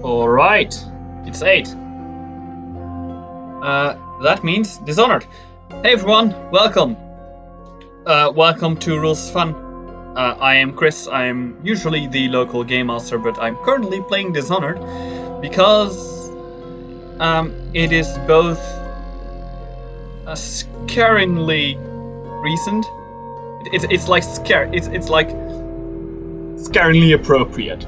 Alright, it's 8. That means Dishonored. Hey everyone, welcome. Welcome to Rules Fun. I am Chris, I'm usually the local game master, but I'm currently playing Dishonored because it is both scaringly recent. It's like scaringly appropriate.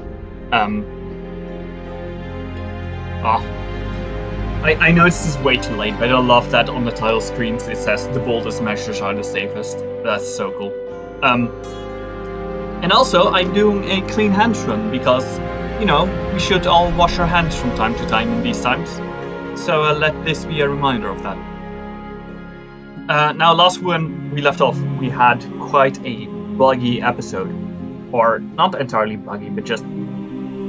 I know this is way too late, but I love that on the title screens it says the boldest measures are the safest. That's so cool. And also I'm doing a clean hands run because, you know, we should all wash our hands from time to time in these times. So let this be a reminder of that. Now, last when we left off, we had quite a buggy episode. Or not entirely buggy, but just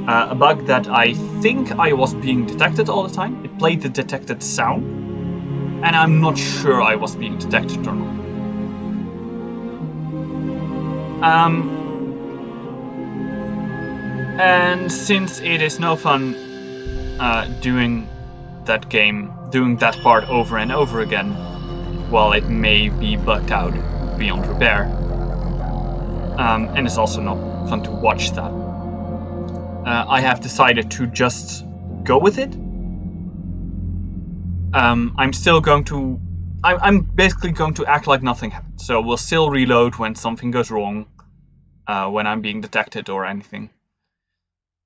a bug that I think I was being detected all the time. It played the detected sound, and I'm not sure I was being detected or not. And since it is no fun doing that part over and over again, while it may be bugged out beyond repair, and it's also not fun to watch that, I have decided to just go with it. I'm basically going to act like nothing happened. So we'll still reload when something goes wrong, when I'm being detected or anything.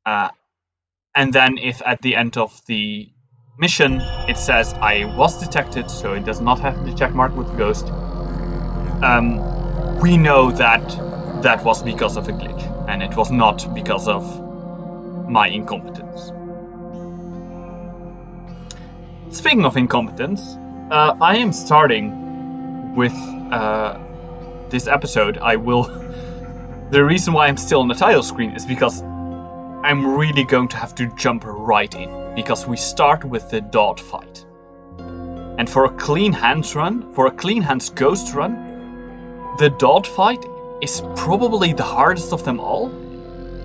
And then if at the end of the mission it says I was detected, so it does not have the check mark with ghost, we know that that was because of a glitch, and it was not because of my incompetence. Speaking of incompetence, I am starting with this episode. The reason why I'm still on the title screen is because I'm really going to have to jump right in, because we start with the dot fight. And for a clean hands ghost run, the dot fight is probably the hardest of them all.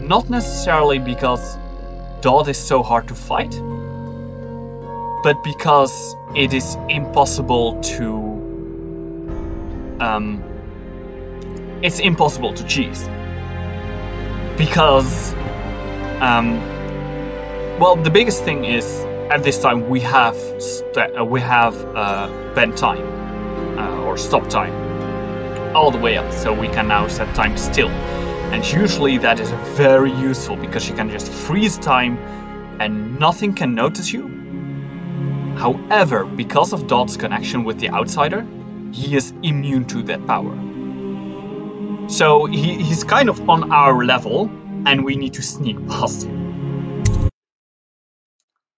Not necessarily because Dodd is so hard to fight, but because it is impossible to cheese. Because well, the biggest thing is at this time we have bend time or stop time all the way up, so we can now set time still. And usually that is very useful because you can just freeze time and nothing can notice you. However, because of Dodd's connection with the outsider, he is immune to that power. So he's kind of on our level and we need to sneak past him.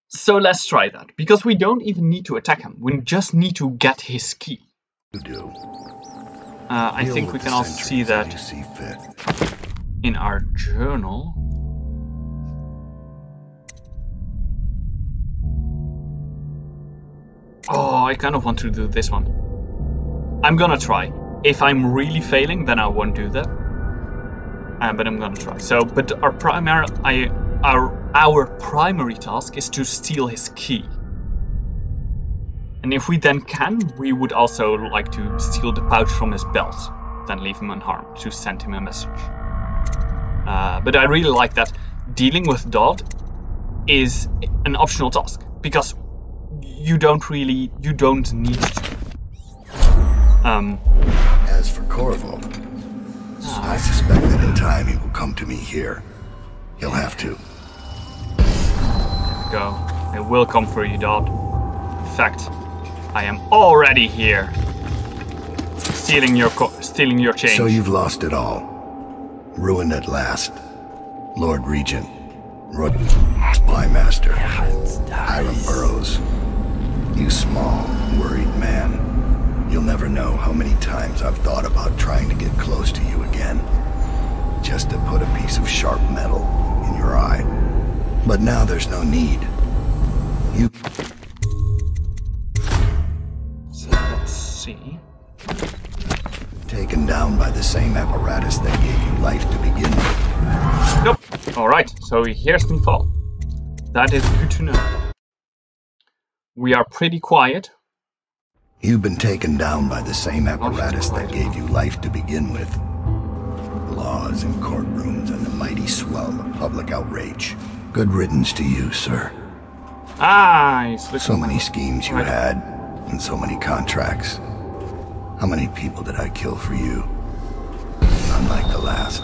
So let's try that, because we don't even need to attack him, we just need to get his key. I think we can also see that in our journal. Oh, I kind of want to do this one. I'm gonna try. If I'm really failing, then I won't do that. But I'm gonna try. So, but our primary task is to steal his key. And if we then can, we would also like to steal the pouch from his belt, then leave him unharmed to send him a message. But I really like that dealing with Dodd is an optional task, because you don't need to. As for Corvo, I suspect that in time he will come to me here. He'll have to. There we go. I will come for you, Dodd. In fact, I am already here, stealing your change. So you've lost it all. Ruined at last. Lord Regent, Spy Master, Hiram Burroughs. You small, worried man. You'll never know how many times I've thought about trying to get close to you again. Just to put a piece of sharp metal in your eye. But now there's no need. So let's see. Taken down by the same apparatus that gave you life to begin with. Nope. Alright, so he hears me fall. That is good to know. We are pretty quiet. You've been taken down by the same apparatus that gave you life to begin with. Laws and courtrooms and the mighty swell of public outrage. Good riddance to you, sir. Ah, so many schemes you had, and so many contracts. How many people did I kill for you? None like the last.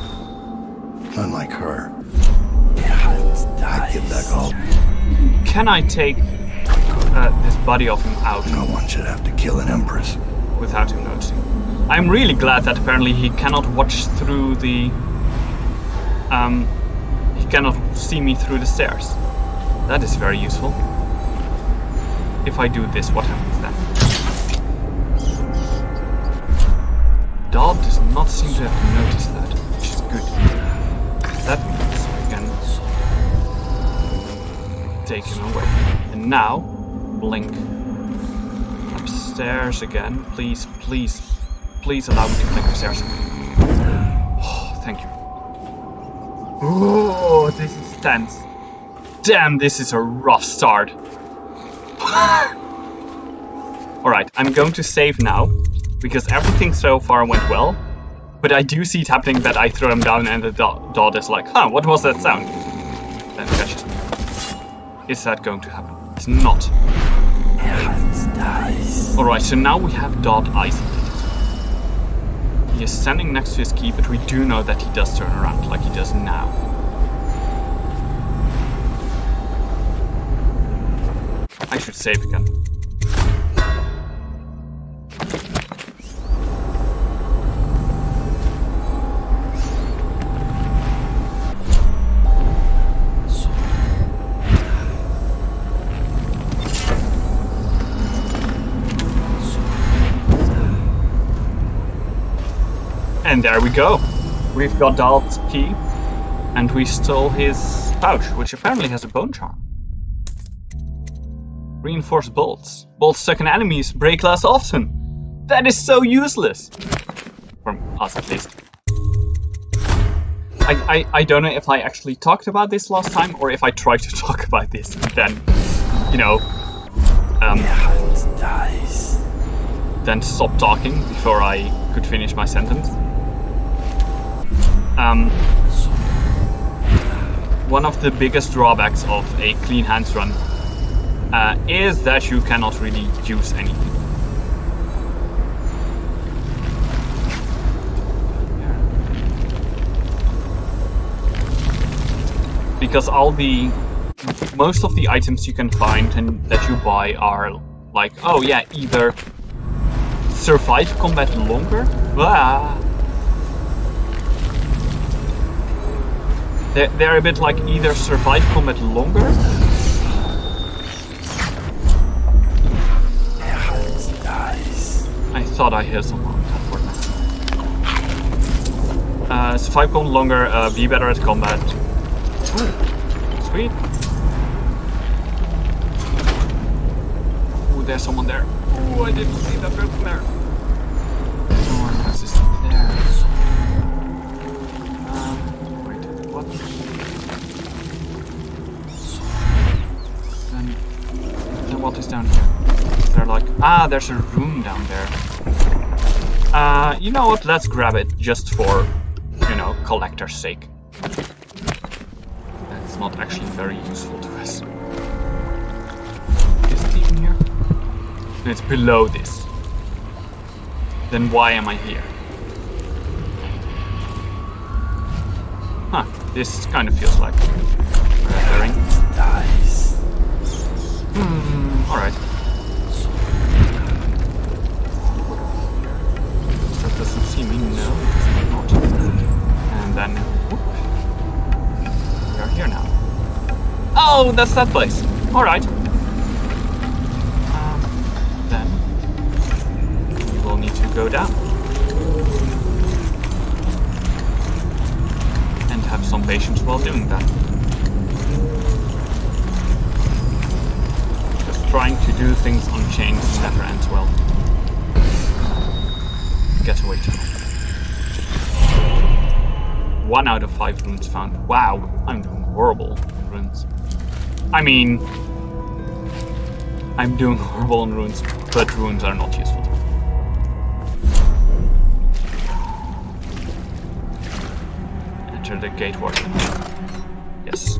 None like her. I'd give that all. Can I take this body of him out? No one should have to kill an empress without him noticing. I'm really glad that apparently he cannot watch through the... he cannot see me through the stairs. That is very useful. If I do this, what happens then? Dodd does not seem to have noticed that, which is good. That means I can take him away. And now, blink. Upstairs again. Please, please, please allow me to blink upstairs. Oh, thank you. Oh, this is tense. Damn, this is a rough start. Alright, I'm going to save now, because everything so far went well, but I do see it happening that I throw him down and the Dodd is like, huh, what was that sound? Then catches me. Is that going to happen? It's not. Alright, so now we have Dodd isolated. He is standing next to his key, but we do know that he does turn around, like he does now. I should save again. And there we go. We've got Dodd's key, and we stole his pouch, which apparently has a bone charm. Reinforced bolts. Bolts stuck in enemies break less often. That is so useless. For us, at least. I don't know if I actually talked about this last time, or if I tried to talk about this, and then, you know, then stop talking before I could finish my sentence. One of the biggest drawbacks of a clean hands run is that you cannot really use anything. Because most of the items you can find and that you buy are like, oh yeah, either survive combat longer. They're a bit like either survive combat longer. I thought I heard someone on that word. Survive combat longer, be better at combat. Ooh, sweet. Ooh, there's someone there. Ooh, I didn't see that person there. Someone else is there. Wait, what? Then what is down here? They're like, there's a room down there. You know what? Let's grab it just for, you know, collector's sake. That's not actually very useful to us. Is it even here? No, it's below this. Then why am I here? Huh, this kind of feels like red herring. Alright. That doesn't see me, no, it's not. And then, whoop. We are here now. Oh, that's that place. Alright. Then, we will need to go down. And have some patience while doing that. Trying to do things on chains never ends well. Getaway tunnel. 1 out of 5 runes found. Wow, I'm doing horrible in runes. I mean, I'm doing horrible on runes, but runes are not useful to me. Enter the gate warden. Yes.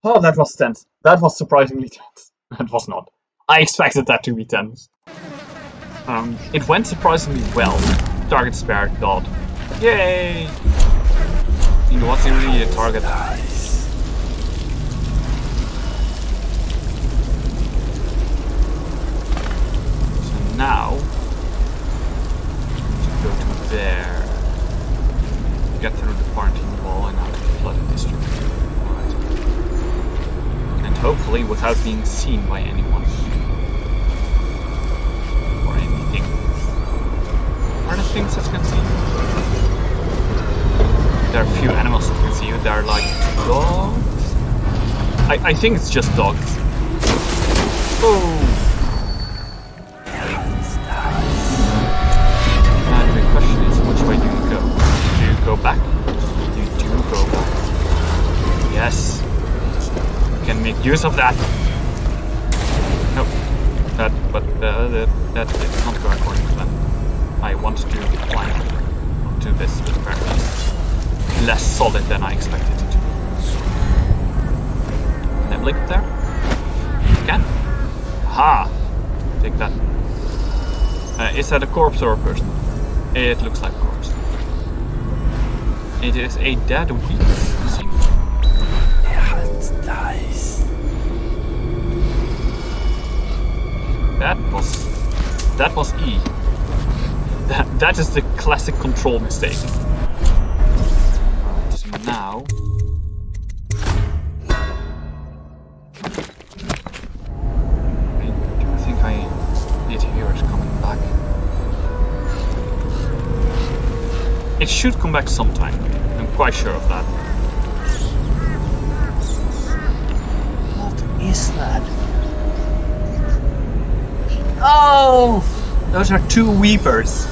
Oh, that was tense. That was surprisingly tense. That was not. I expected that to be tense. It went surprisingly well. Target spared, God. Yay! You know what's really a target? So now, to go to there, get through the quarantine wall and out of the flooded district. Alright. And hopefully without being seen by anyone. Or anything. Are there things that can see you? There are a few animals that can see you. They're like dogs. I think it's just dogs. Oh. And the question is, which way do you go? Do you go back? You do go back. Yes. You can make use of that. Nope. That did not go according to plan. I wanted to climb onto this, but apparently less solid than I expected it to be. Can I blink it there? I can. Aha! Take that. Is that a corpse or a person? It looks like a corpse. It is a dead weak scene. That was E. That is the classic control mistake. Alright, so now I think I did hear it coming back. It should come back sometime. I'm quite sure of that. What is that? Oh! Those are two weepers.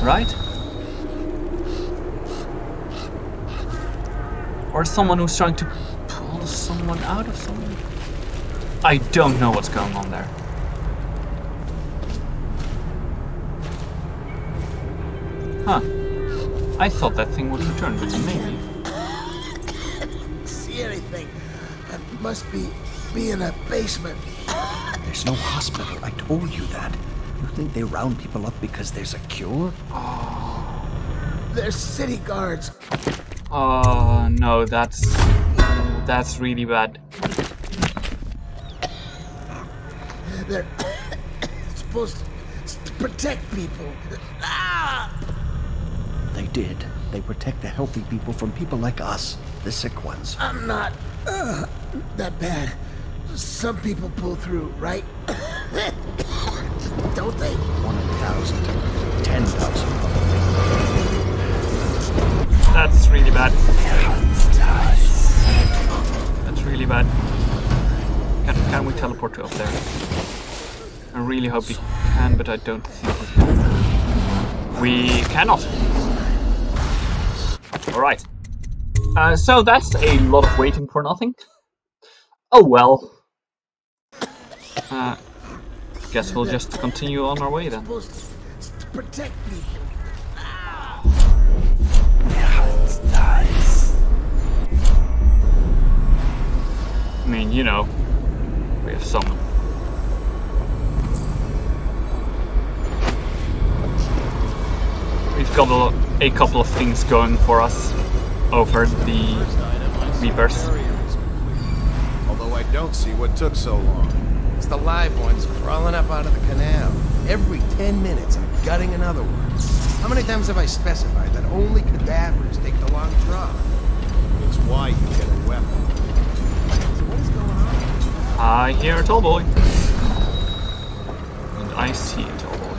Right? Or someone who's trying to pull someone out of someone? I don't know what's going on there. Huh. I thought that thing would return, but maybe. See anything? That must be in a basement. There's no hospital, I told you that. You think they round people up because there's a cure? They're city guards. Oh no, that's really bad. They're supposed to protect people. They did. They protect the healthy people from people like us, the sick ones. I'm not that bad. Some people pull through, right? Don't they? 1,000. 10,000 probably. That's really bad. That's really bad. Can we teleport to up there? I really hope we can, but I don't think we cannot. Alright. So that's a lot of waiting for nothing. Oh well. Guess we'll just continue on our way then. Supposed to protect people. I mean, you know, we have some. We've got a couple of things going for us over the Reapers. Although I don't see what took so long. It's the live ones crawling up out of the canal. Every 10 minutes, I'm gutting another one. How many times have I specified that only cadavers take the long draw? It's why you get a weapon. So what is going on? I hear a tall boy. And I see a tall boy.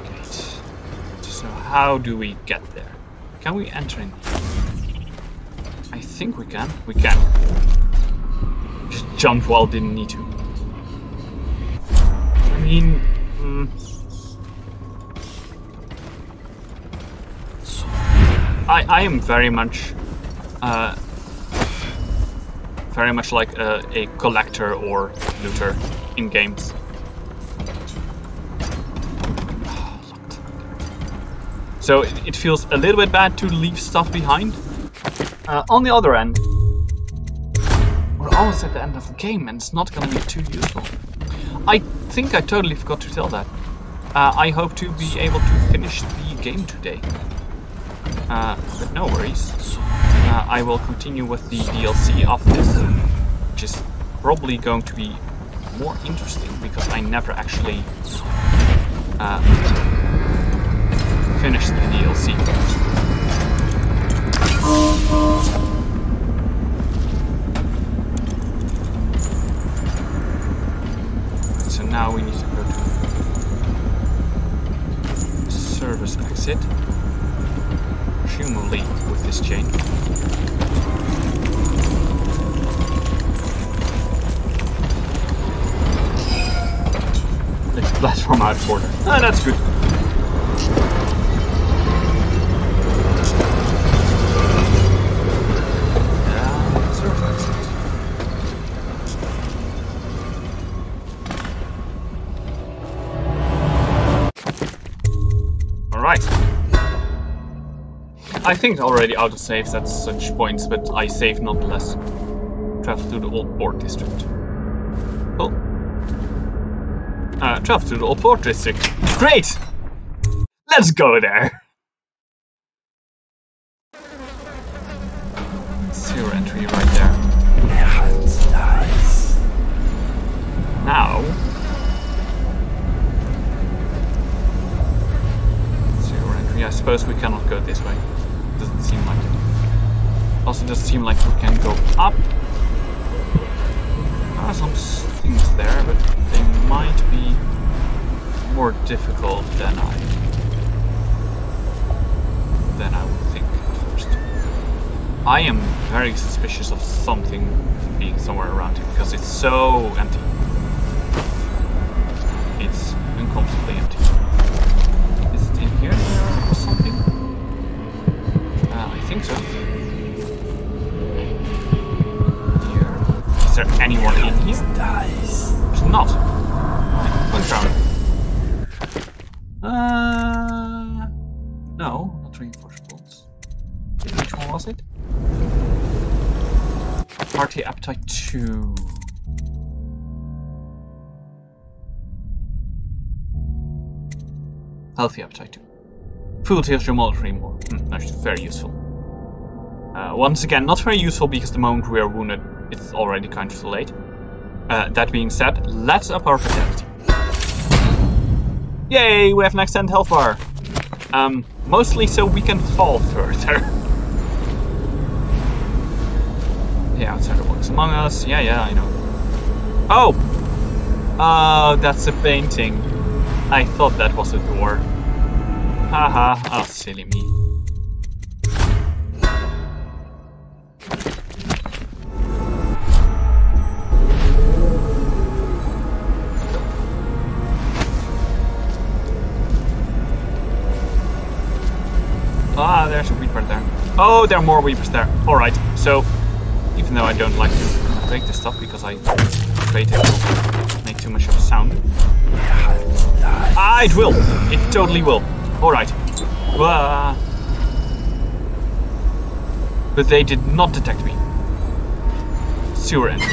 Gate. So how do we get there? Can we enter in? I think we can. We can. Just jump while didn't need to. I mean, I am very much like a collector or looter in games. So it feels a little bit bad to leave stuff behind. On the other end, we're almost at the end of the game and it's not going to be too useful. I think I totally forgot to tell that. I hope to be able to finish the game today. But no worries. I will continue with the DLC of this, which is probably going to be more interesting because I never actually finished the DLC. So now we need to go to service exit, presumably with this chain. Let's platform out of order. Ah, that's good. I think already out of saves at such points, but I save nonetheless. Travel to the old port district. Cool. Travel to the old port district. Great! Let's go there! Sewer entry right there. Now... sewer entry, I suppose we cannot go this way. Doesn't seem like it. Also doesn't seem like we can go up. There are some things there, but they might be more difficult than I would think at first. I am very suspicious of something being somewhere around here because it's so empty. It's uncomfortably empty. Is it in here or something? I think so. Here. Is there anyone in here? There's not. What's around? No, not reinforced bolts. Which one was it? Party Appetite 2. Healthy Appetite 2. Food heals your motor more. That's very useful. Once again, not very useful because the moment we are wounded, it's already kind of too late. That being said, let's up our vitality. Yay, we have an extended health bar. Mostly so we can fall further. Yeah, outsider walks among us. Yeah, I know. Oh! Oh, that's a painting. I thought that was a door. Haha, oh, silly me. Ah, there's a Weeper there. Oh, there are more Weepers there. Alright, so, even though I don't like to break this stuff because I afraid it will make too much of a sound. Ah, it will! It totally will. Alright. But they did not detect me. Sewer end.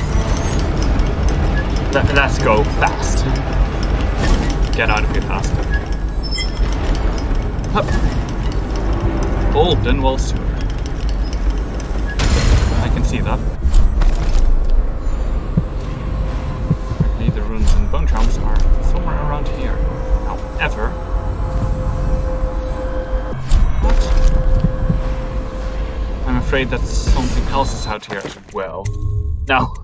Let's go fast. Get out of here fast. Hup. Golden Wall Sewer. I can see that. Apparently the runes and bone charms are somewhere around here. However... what? I'm afraid that something else is out here as well. Now...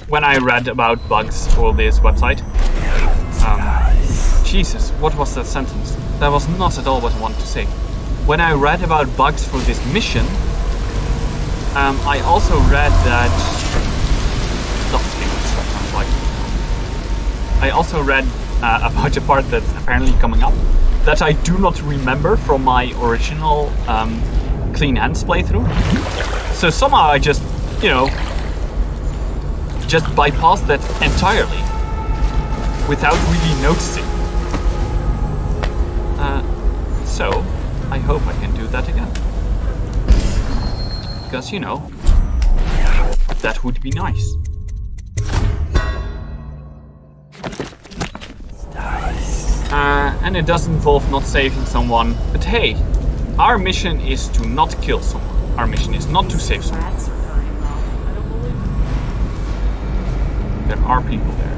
when I read about bugs for this website... Jesus, what was that sentence? That was not at all what I wanted to say. When I read about bugs for this mission, I also read that... I also read about a part that's apparently coming up, that I do not remember from my original Clean Hands playthrough. So somehow I just, you know, just bypassed that entirely without really noticing. So I hope I can do that again. Because, you know, that would be nice. And it does involve not saving someone, but hey, our mission is to not kill someone. Our mission is not to save someone. There are people there.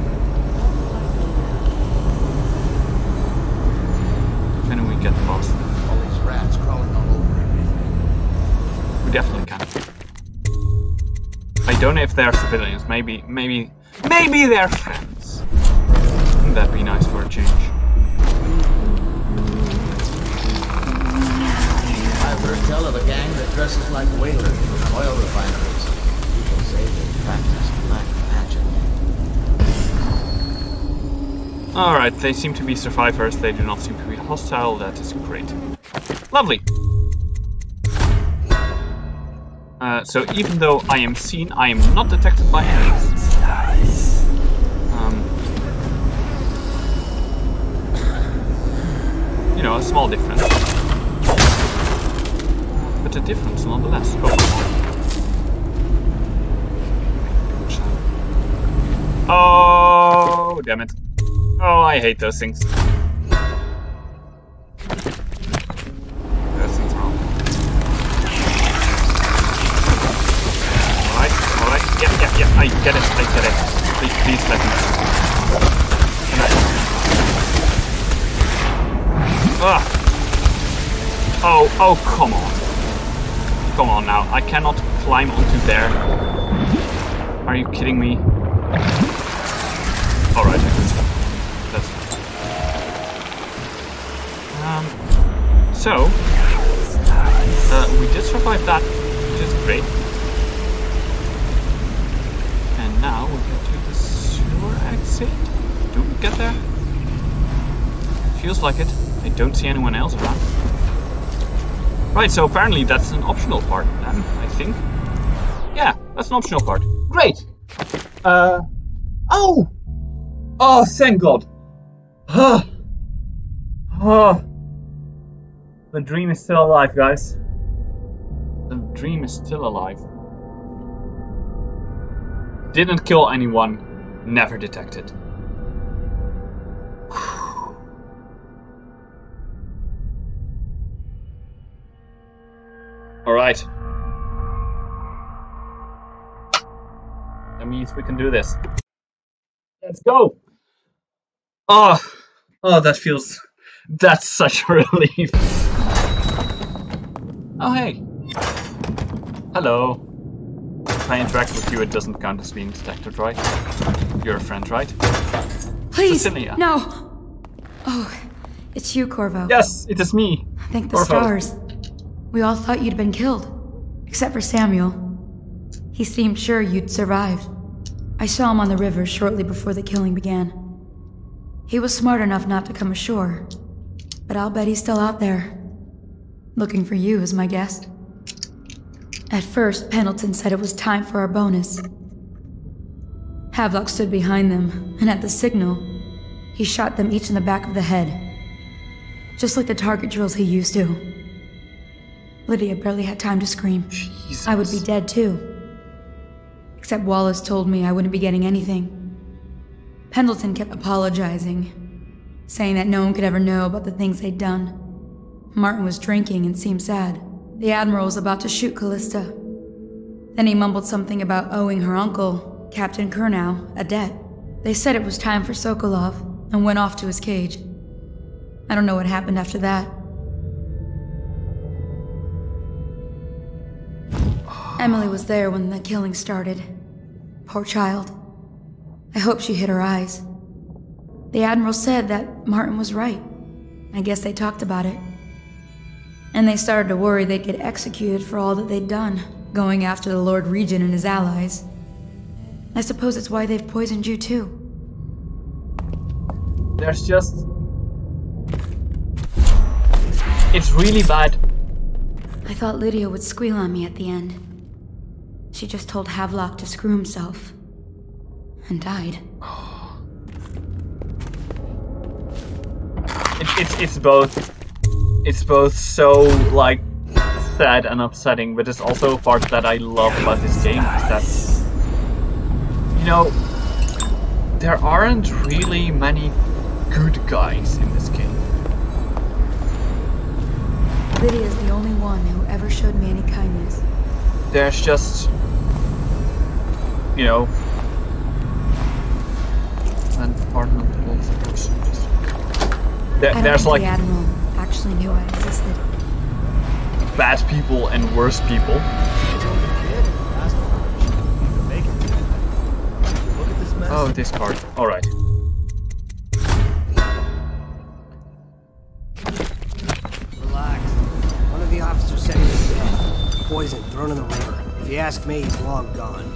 Can we get past them? All these rats crawling all over everything. We definitely can. I don't know if they're civilians. Maybe they're friends. Wouldn't that be nice for a change? I've heard tell of a gang that dresses like whalers from oil refineries. People say they practice black magic. Alright, they seem to be survivors. They do not seem to be hostile. That is great. Lovely. So even though I am seen, I am not detected by enemies. You know, a small difference. But a difference nonetheless. Oh, damn it. Oh, I hate those things. Those things are wrong. Alright. Yeah, I get it. Please let me. Can I? Oh, come on. Come on now. I cannot climb onto there. Are you kidding me? Alright. That's fine. So, we did survive that, which is great. And now we get to the sewer exit. Do we get there? Feels like it. I don't see anyone else around. Right, so apparently that's an optional part then, I think. Yeah, that's an optional part. Great! Oh! Oh, thank God! The dream is still alive, guys. The dream is still alive. Didn't kill anyone, never detected. Alright. That means we can do this. Let's go! Oh, that's such a relief. Oh, hey. Hello. If I interact with you, it doesn't count as being detected, right? You're a friend, right? Please, Cecilia. no. Oh, it's you, Corvo. Yes, it is me. Thank the Corvo. stars. We all thought you'd been killed, except for Samuel. He seemed sure you'd survived. I saw him on the river shortly before the killing began. He was smart enough not to come ashore, but I'll bet he's still out there. Looking for you, is my guess. At first, Pendleton said it was time for our bonus. Havelock stood behind them, and at the signal, he shot them each in the back of the head. Just like the target drills he used to. Lydia barely had time to scream. Jesus. I would be dead too. Except Wallace told me I wouldn't be getting anything. Pendleton kept apologizing, saying that no one could ever know about the things they'd done. Martin was drinking and seemed sad. The Admiral was about to shoot Callista. Then he mumbled something about owing her uncle, Captain Kurnow, a debt. They said it was time for Sokolov and went off to his cage. I don't know what happened after that. Emily was there when the killing started. Poor child. I hope she hid her eyes. The Admiral said that Martin was right. I guess they talked about it. And they started to worry they'd get executed for all that they'd done, going after the Lord Regent and his allies. I suppose it's why they've poisoned you too. There's just It's really bad. I thought Lydia would squeal on me at the end. She just told Havelock to screw himself. And died. It's both so, like, sad and upsetting, but it's also a part that I love about this game, is that, you know, there aren't really many good guys in this game. Lydia's the only one who ever showed me any kindness. There's just, you know, an departmental person. There's like the Admiral actually knew I existed. bad people and worse people. Oh, this card. Alright. Relax. One of the officers said he was dead. Poison thrown in the river. If you ask me, he's long gone.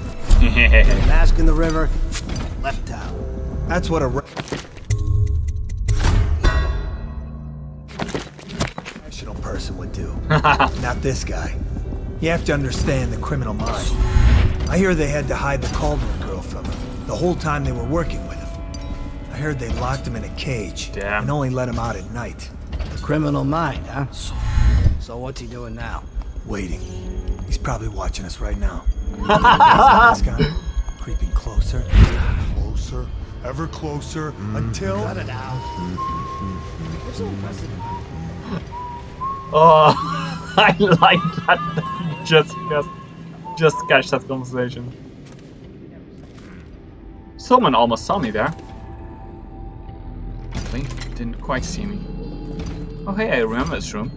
Mask in the river, left town. That's what a rational person would do. Not this guy. You have to understand the criminal mind. I hear they had to hide the Caldwell girl from him the whole time they were working with him. I heard they locked him in a cage and only let him out at night. The criminal mind, huh? So what's he doing now? Waiting. He's probably watching us right now. Mask on, creeping closer, closer, ever closer, until... Cut it out. Oh, I like that. Just catch that conversation. Someone almost saw me there. Actually, didn't quite see me. Oh hey, I remember this room.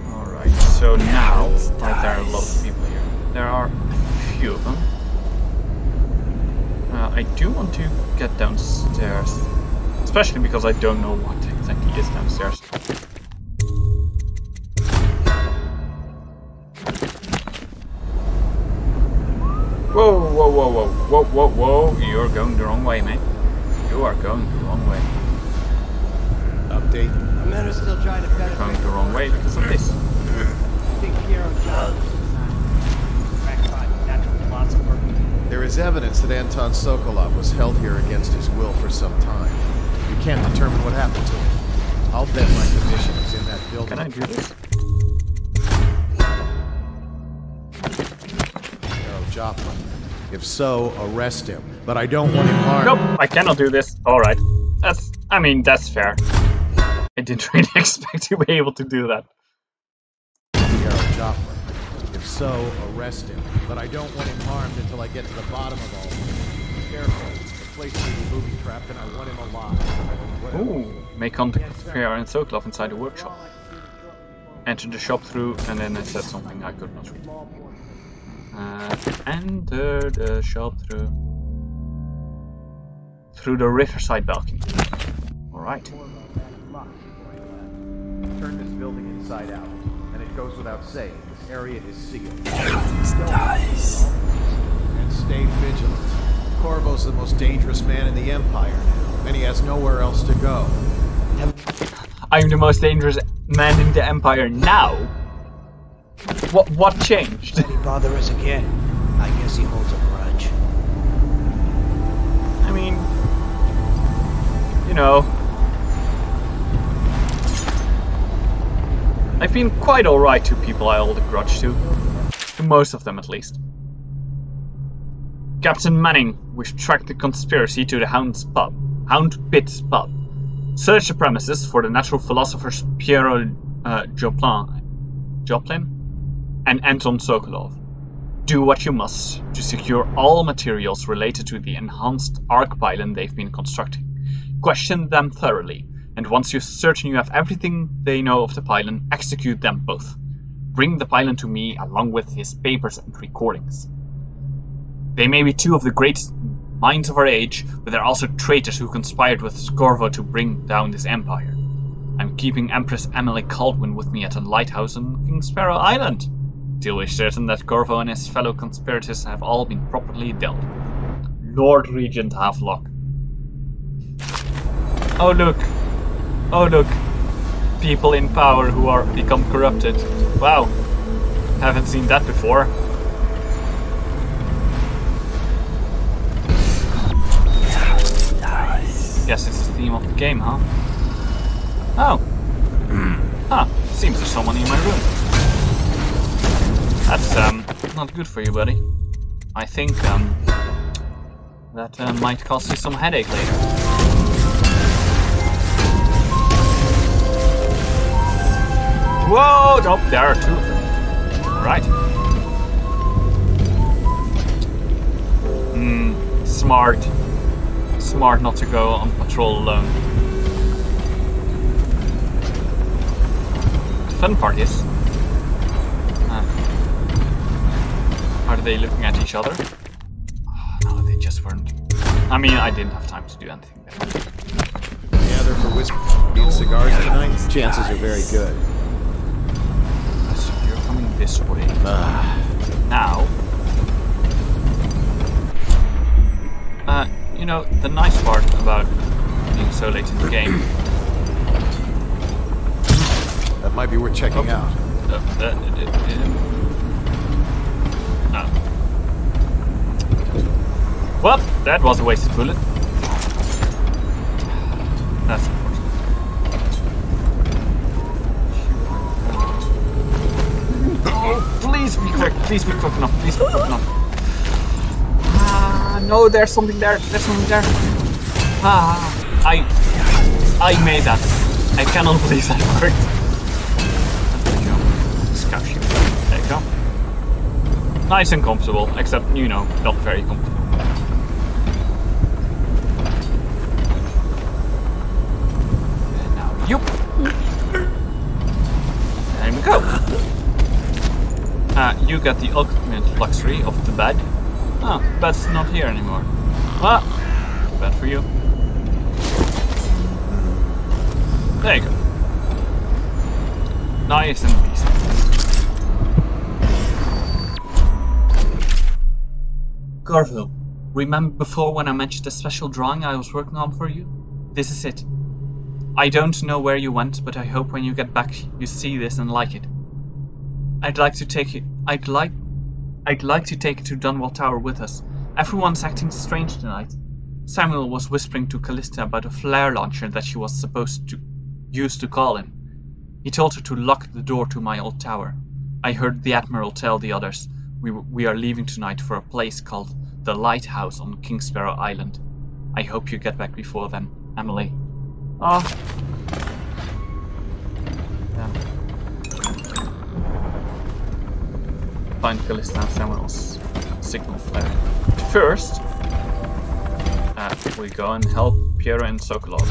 Alright, so now, there are a lot of people here. There are a few of them. I do want to get downstairs. Especially because I don't know what exactly is downstairs. Whoa, whoa, whoa, whoa, whoa, whoa, whoa, you're going the wrong way, mate. You are going the wrong way. Update. The men are still trying to You're going the wrong way because of this. Big hero job. Natural philosopher. There is evidence that Anton Sokolov was held here against his will for some time. We can't determine what happened to him. I'll bet my commission is in that building. Can I do this? Joplin. If so, arrest him. But I don't want him harmed. Nope, I cannot do this. Alright. That's fair. I didn't really expect to be able to do that. Joplin. If so, arrest him. But I don't want him harmed until I get to the bottom of all this. Careful. The place may be booby-trapped and I want him alive. Ooh. Make contact with Freya and Sokolov inside the workshop. Enter the shop through, and then I said something I could not read. Enter the shop through the riverside balcony. Alright. Turn this building inside out, and it goes without saying, this area is sealed. Nice. And stay vigilant. Corvo's the most dangerous man in the Empire now, and he has nowhere else to go. I'm the most dangerous man in the Empire now? What changed? Did he bother us again? I guess he holds a grudge. I mean, you know, I've been quite alright to people I hold a grudge to. To most of them, at least. Captain Manning, we've tracked the conspiracy to the Hound Pit pub. Search the premises for the natural philosophers Piero Joplin and Anton Sokolov. Do what you must to secure all materials related to the enhanced arc pylon they've been constructing. Question them thoroughly, and once you're certain you have everything they know of the pylon, execute them both. Bring the pylon to me along with his papers and recordings. They may be two of the greatest minds of our age, but they're also traitors who conspired with Corvo to bring down this empire. I'm keeping Empress Emily Caldwin with me at a lighthouse on King Sparrow Island, till we're certain that Corvo and his fellow conspirators have all been properly dealt with. Lord Regent Havelock. Oh look, Oh look, people in power who are become corrupted. Wow, haven't seen that before. Guess it's the theme of the game, huh? Oh. Huh, seems there's someone in my room. That's not good for you, buddy. I think that might cause you some headache later. Whoa! Oh, there are two of them. Right. Smart. Smart not to go on patrol alone. The fun part is... are they looking at each other? Oh, no, they just weren't. I mean, I didn't have time to do anything there. Gather for whiskey and cigars tonight? Chances are very good. So you're coming this way. Now... you know, the nice part about being so late in the game... That might be worth checking out. No. Well, that was a wasted bullet. That's unfortunate. Oh, please be quick. Please be quick enough. Please be quick enough. No, there's something there. There's something there. I made that. I cannot believe that worked. There you go. Scout shoot. There you go. Nice and comfortable, except, you know, not very comfortable. And now you. There we go. You got the ultimate luxury of the bed. Ah, bed's not here anymore. Ah, bad for you. There you go. Nice and decent. Garville, remember before when I mentioned the special drawing I was working on for you? This is it. I don't know where you went, but I hope when you get back you see this and like it. I'd like to take it to Dunwall Tower with us. Everyone's acting strange tonight. Samuel was whispering to Callista about a flare launcher that she was supposed to use to call him. He told her to lock the door to my old tower. I heard the Admiral tell the others we are leaving tonight for a place called the Lighthouse on King Sparrow Island. I hope you get back before then, Emily. Oh. Yeah. Find Callista and Samuel's signal flare. First, we go and help Piero and Sokolov.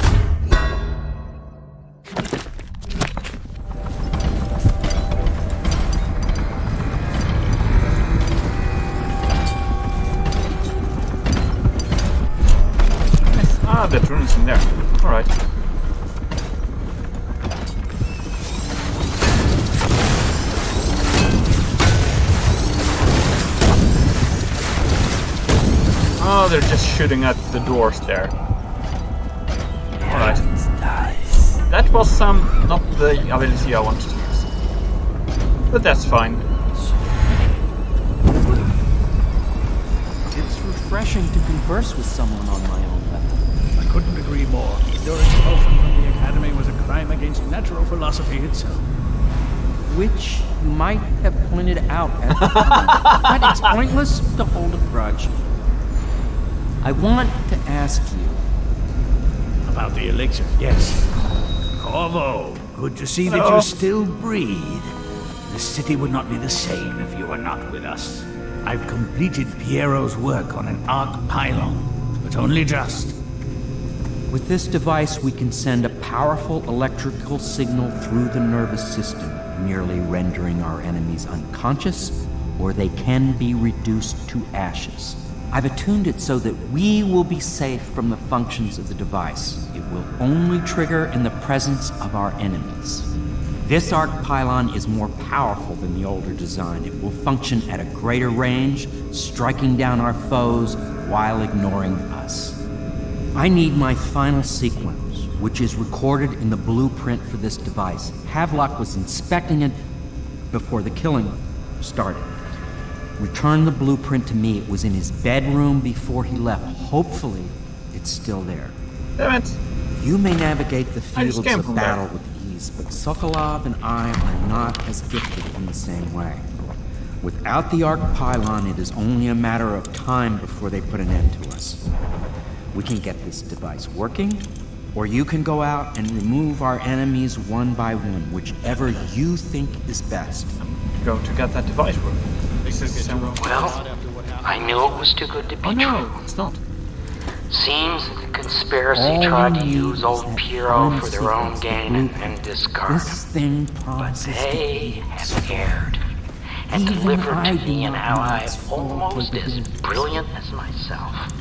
Ah, the drone is in there. Alright. Oh, they're just shooting at the doors there. Alright. That was not the ability I wanted to use. But that's fine. It's refreshing to converse with someone on my own level. I couldn't agree more. Your expulsion from the Academy was a crime against natural philosophy itself. Which you might have pointed out at the time. But it's pointless to hold a grudge. I want to ask you... About the elixir, yes. Corvo, good to see that you still breathe. The city would not be the same if you were not with us. I've completed Piero's work on an arc pylon, but only just. With this device, we can send a powerful electrical signal through the nervous system, merely rendering our enemies unconscious, or they can be reduced to ashes. I've attuned it so that we will be safe from the functions of the device. It will only trigger in the presence of our enemies. This arc pylon is more powerful than the older design. It will function at a greater range, striking down our foes while ignoring us. I need my final sequence, which is recorded in the blueprint for this device. Havelock was inspecting it before the killing started. Return the blueprint to me. It was in his bedroom before he left. Hopefully, it's still there. Damn it. You may navigate the fields of battle there. with ease, but Sokolov and I are not as gifted in the same way. Without the arc pylon, it is only a matter of time before they put an end to us. We can get this device working, or you can go out and remove our enemies one by one, whichever you think is best. I'm going to get that device working. Well, I knew it was too good to be true. No, it's not. Seems that the conspiracy tried to use old Piero for their own gain and discard him. But they have erred and delivered to me an ally almost as brilliant as myself.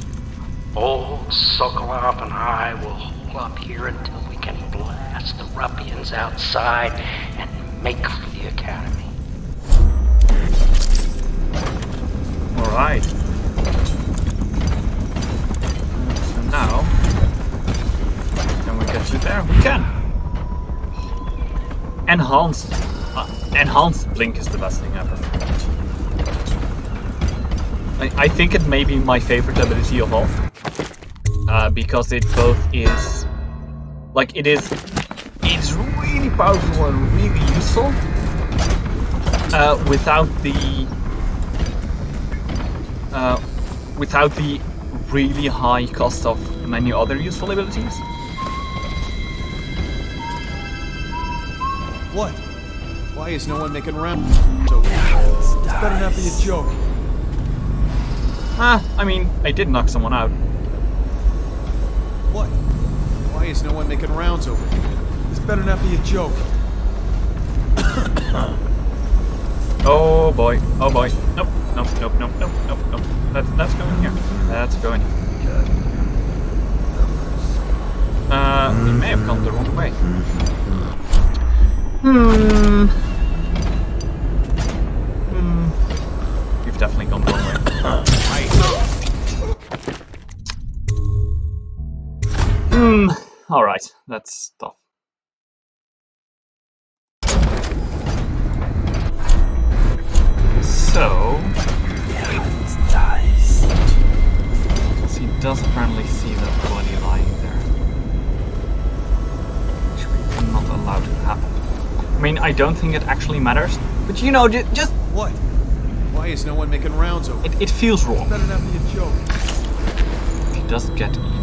Old Sokolov and I will hold up here until we can blast the ruffians outside and make for the academy. Alright. So now, can we get you there? We can! Enhanced. Enhanced blink is the best thing ever. I think it may be my favorite ability of all. Because it both is... like, it's really powerful and really useful. Without the really high cost of many other useful abilities. What? Why is no one making rounds over here? This better not be a joke. I mean, I did knock someone out. What? Why is no one making rounds over here? This better not be a joke. Oh boy, oh boy. Nope, nope, nope, nope, nope, nope, nope. Let's go in here. Let's go in here. We may have gone the wrong way. We've definitely gone the wrong way. Alright, that's tough. So he does apparently see that body lying there, which we cannot allow to happen. I mean, I don't think it actually matters, but you know, just what? Why is no one making rounds over? It feels wrong. Better not be a joke. He does get in here.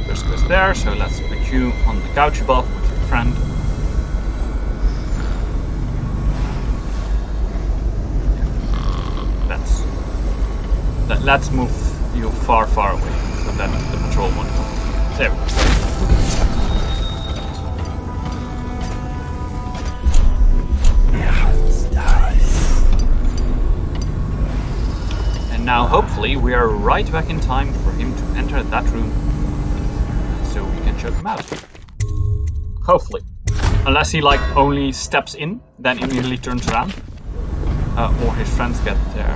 First goes there, so let's put you on the couch above with your friend. Let's move you far, far away so that the patrol won't come. There we go. And now hopefully we are right back in time for him to enter that room so we can choke him out. Hopefully. Unless he like only steps in, then immediately turns around. Or his friends get there.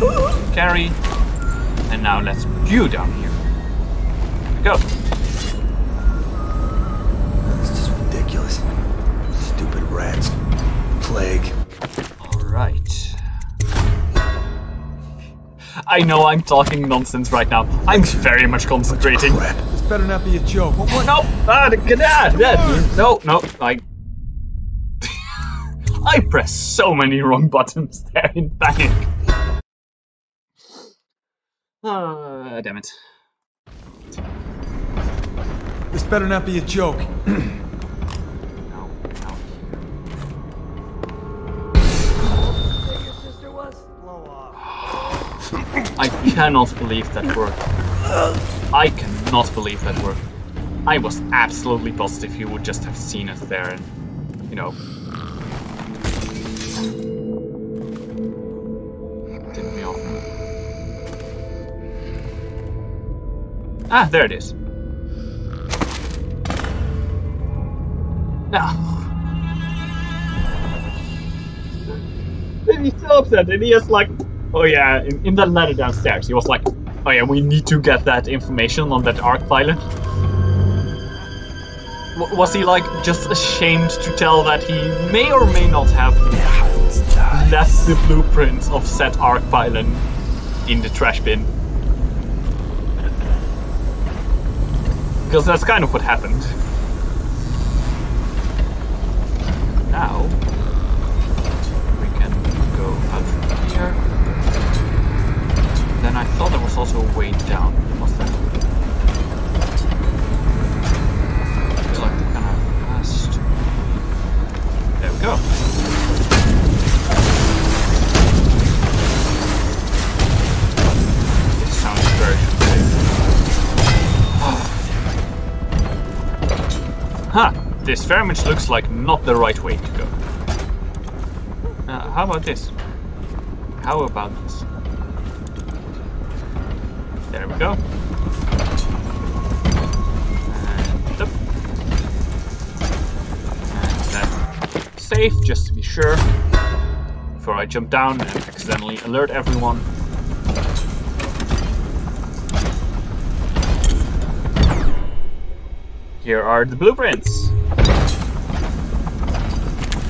And carry. And now let's put you down here. There we go. This is ridiculous. Stupid rats. Plague. Alright. I know I'm talking nonsense right now. I'm very much concentrating. This better not be a joke. What? No! No, I pressed so many wrong buttons there in panic. Damn it. This better not be a joke. No. I cannot believe that worked. I cannot believe that worked. I was absolutely positive he would just have seen us there and, you know, didn't me off. Ah, there it is. Now. Then he so upset and he is like, oh yeah, in that letter downstairs, he was like, Oh yeah, we need to get that information on that arc pilot. Was he like just ashamed to tell that he may or may not have left the blueprints of said arc pilot in the trash bin? Because that's kind of what happened. Now we can go out from here. Then I thought there was also a way down. What's that? I feel like we're gonna past. There we go. This sounds very familiar. Huh! This very much looks like not the right way to go. How about this? How about this? There we go. And up. And then save, just to be sure. Before I jump down and accidentally alert everyone. Here are the blueprints.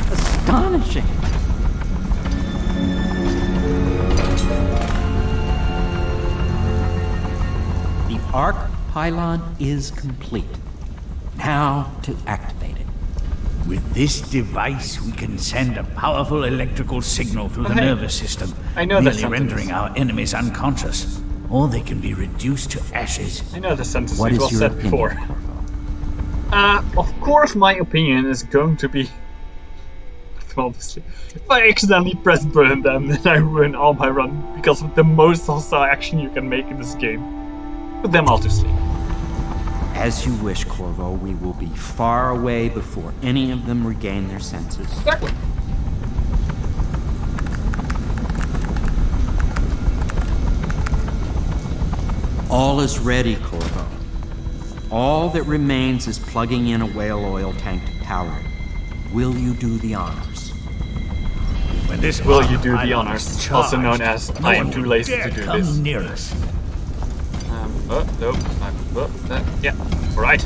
Astonishing. The arc pylon is complete. Now to activate it. With this device, we can send a powerful electrical signal through the nervous system, nearly rendering our enemies unconscious, or they can be reduced to ashes. I know the sentence was said before. Of course my opinion is going to be... Obviously, if I accidentally press burn them, then I ruin all my run, because of the most hostile action you can make in this game. Put them all to sleep. As you wish, Corvo. We will be far away before any of them regain their senses. Exactly. All is ready, Corvo. All that remains is plugging in a whale oil tank to power it. Will you do the honors? When this Will you do the honors? Charged, also known as I am too lazy to do this. Near us. Nope. Yeah, right.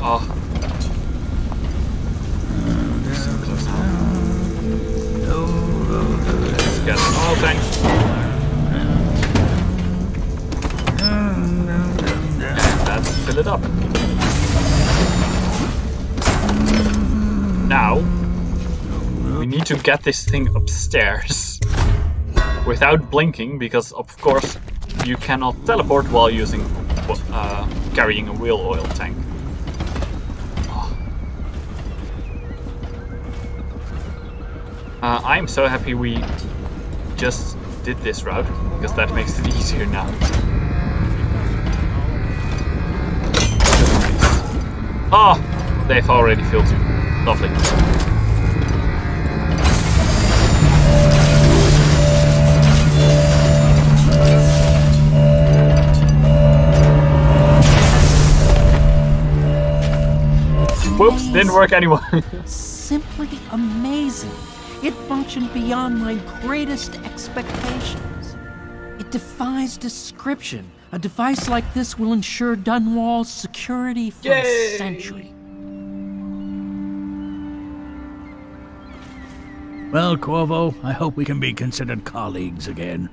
Oh. So close now. Let's get an oil tank. And let's fill it up. Now, we need to get this thing upstairs without blinking, because of course you cannot teleport while using carrying a wheel oil tank. Oh. I'm so happy we just did this route, because that makes it easier now. Oh, they've already filled you. Lovely. Whoops, didn't work anymore. Simply amazing. It functioned beyond my greatest expectations. It defies description. A device like this will ensure Dunwall's security for a century. Well, Corvo, I hope we can be considered colleagues again.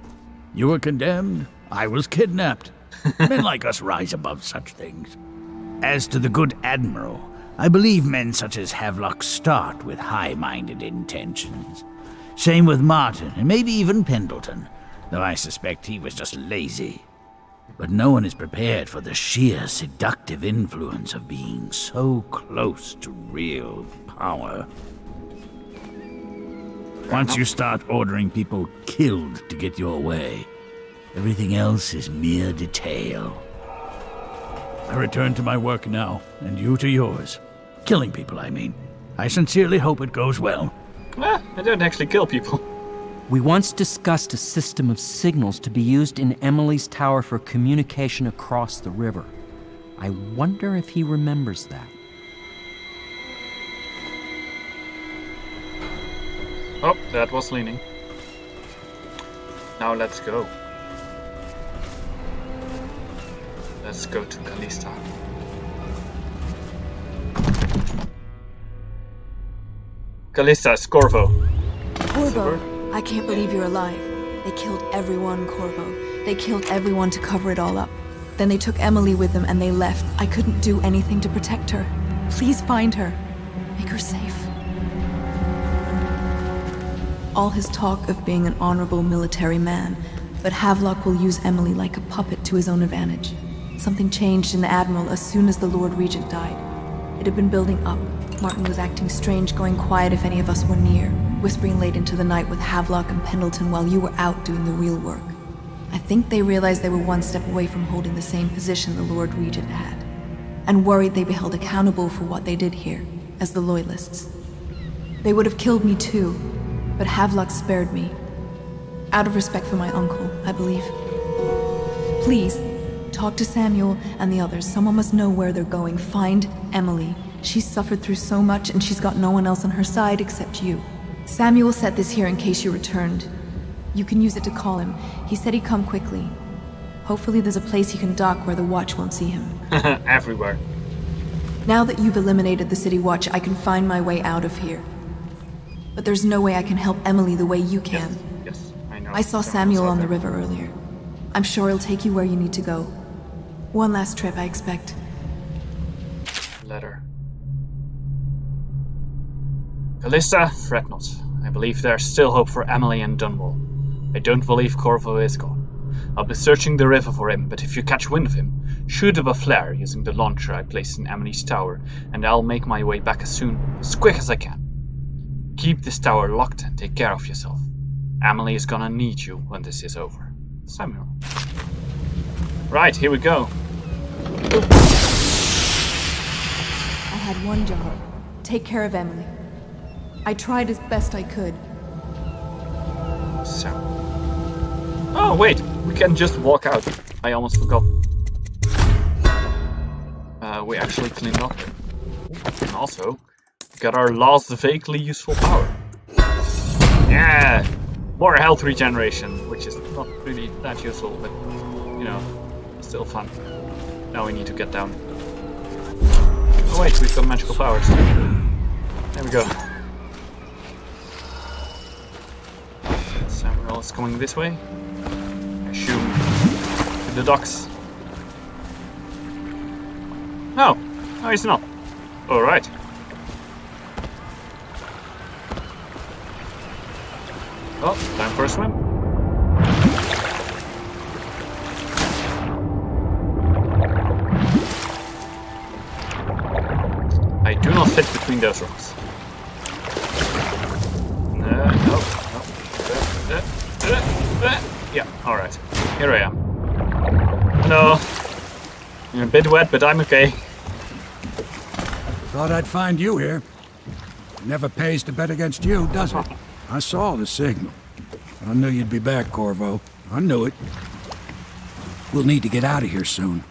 You were condemned, I was kidnapped. Men like us rise above such things. As to the good Admiral, I believe men such as Havelock start with high-minded intentions. Same with Martin, and maybe even Pendleton, though I suspect he was just lazy. But no one is prepared for the sheer seductive influence of being so close to real power. Once you start ordering people killed to get your way, everything else is mere detail. I return to my work now, and you to yours. Killing people, I mean. I sincerely hope it goes well. I don't actually kill people. We once discussed a system of signals to be used in Emily's tower for communication across the river. I wonder if he remembers that. Oh, that was leaning. Now let's go. Let's go to Callista. Callista, it's Corvo. Corvo, I can't believe you're alive. They killed everyone, Corvo. They killed everyone to cover it all up. Then they took Emily with them and they left. I couldn't do anything to protect her. Please find her. Make her safe. All his talk of being an honorable military man, but Havelock will use Emily like a puppet to his own advantage. Something changed in the Admiral as soon as the Lord Regent died. It had been building up. Martin was acting strange, going quiet if any of us were near, whispering late into the night with Havelock and Pendleton while you were out doing the real work. I think they realized they were one step away from holding the same position the Lord Regent had, and worried they'd be held accountable for what they did here, as the Loyalists. They would have killed me too, but Havelock spared me. Out of respect for my uncle, I believe. Please, talk to Samuel and the others. Someone must know where they're going. Find Emily. She's suffered through so much and she's got no one else on her side except you. Samuel set this here in case you returned. You can use it to call him. He said he'd come quickly. Hopefully there's a place he can dock where the Watch won't see him. Everywhere. Now that you've eliminated the City Watch, I can find my way out of here. But there's no way I can help Emily the way you can. Yes, I know. I saw Samuel on the river earlier. I'm sure he'll take you where you need to go. One last trip, I expect. Letter. Callista, fret not. I believe there's still hope for Emily and Dunwall. I don't believe Corvo is gone. I'll be searching the river for him, but if you catch wind of him, shoot up a flare using the launcher I placed in Emily's tower, and I'll make my way back as quick as I can. Keep this tower locked and take care of yourself. Emily is gonna need you when this is over. Samuel. Right, here we go. I had one job. Take care of Emily. I tried as best I could. So. Oh, wait. We can just walk out. I almost forgot. We actually cleaned up. And also, got our last vaguely useful power. Yeah! More health regeneration, which is not really that useful, but, you know, still fun. Now we need to get down. Oh wait, we've got magical powers. There we go. Samuel is coming this way. I assume to the docks. No, no he's not. Alright. Oh, time for a swim. I do not fit between those rocks. No. Yeah, alright. Here I am. Hello. You're a bit wet, but I'm okay. Thought I'd find you here. It never pays to bet against you, does it? I saw the signal. I knew you'd be back, Corvo. I knew it. We'll need to get out of here soon.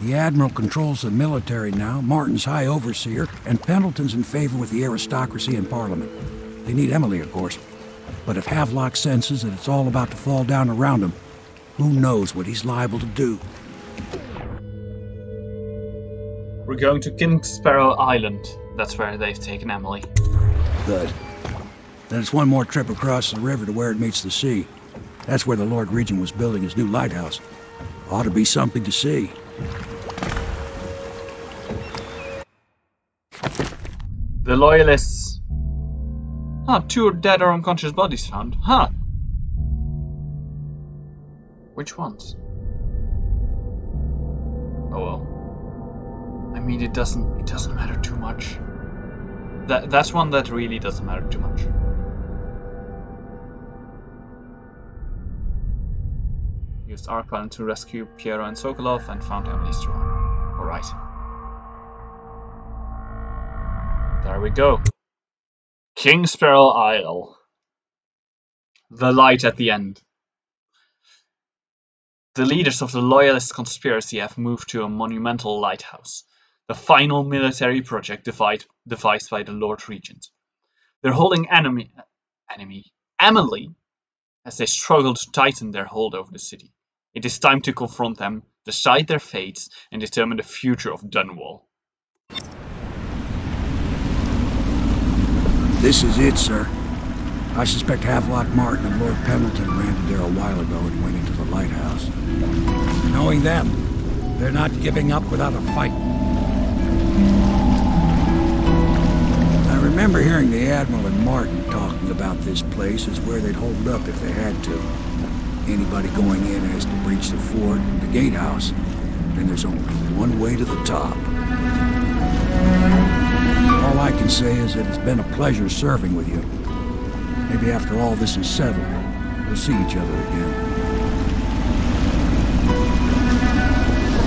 The Admiral controls the military now, Martin's High Overseer, and Pendleton's in favor with the aristocracy and Parliament. They need Emily, of course. But if Havelock senses that it's all about to fall down around him, who knows what he's liable to do? We're going to King Sparrow Island. That's where they've taken Emily. Good. Then it's one more trip across the river to where it meets the sea. That's where the Lord Regent was building his new lighthouse. Ought to be something to see. The Loyalists. Huh, 2 dead or unconscious bodies found. Huh. Which ones? Oh well. I mean, it doesn't matter too much. That's one that really doesn't matter too much. Used Arclan to rescue Piero and Sokolov and found Emily's drawer. Alright. There we go. King Sparrow Isle. The light at the end. The leaders of the Loyalist conspiracy have moved to a monumental lighthouse, the final military project devised by the Lord Regent. They're holding Emily as they struggle to tighten their hold over the city. It is time to confront them decide their fates, and determine the future of Dunwall. This is it, sir. I suspect Havelock Martin and Lord Pendleton landed there a while ago and went into the lighthouse. Knowing them, they're not giving up without a fight. I remember hearing the Admiral and Martin talking about this place as where they'd hold up if they had to. Anybody going in has to breach the fort and the gatehouse. And there's only one way to the top. All I can say is that it's been a pleasure serving with you. Maybe after all this is settled, we'll see each other again.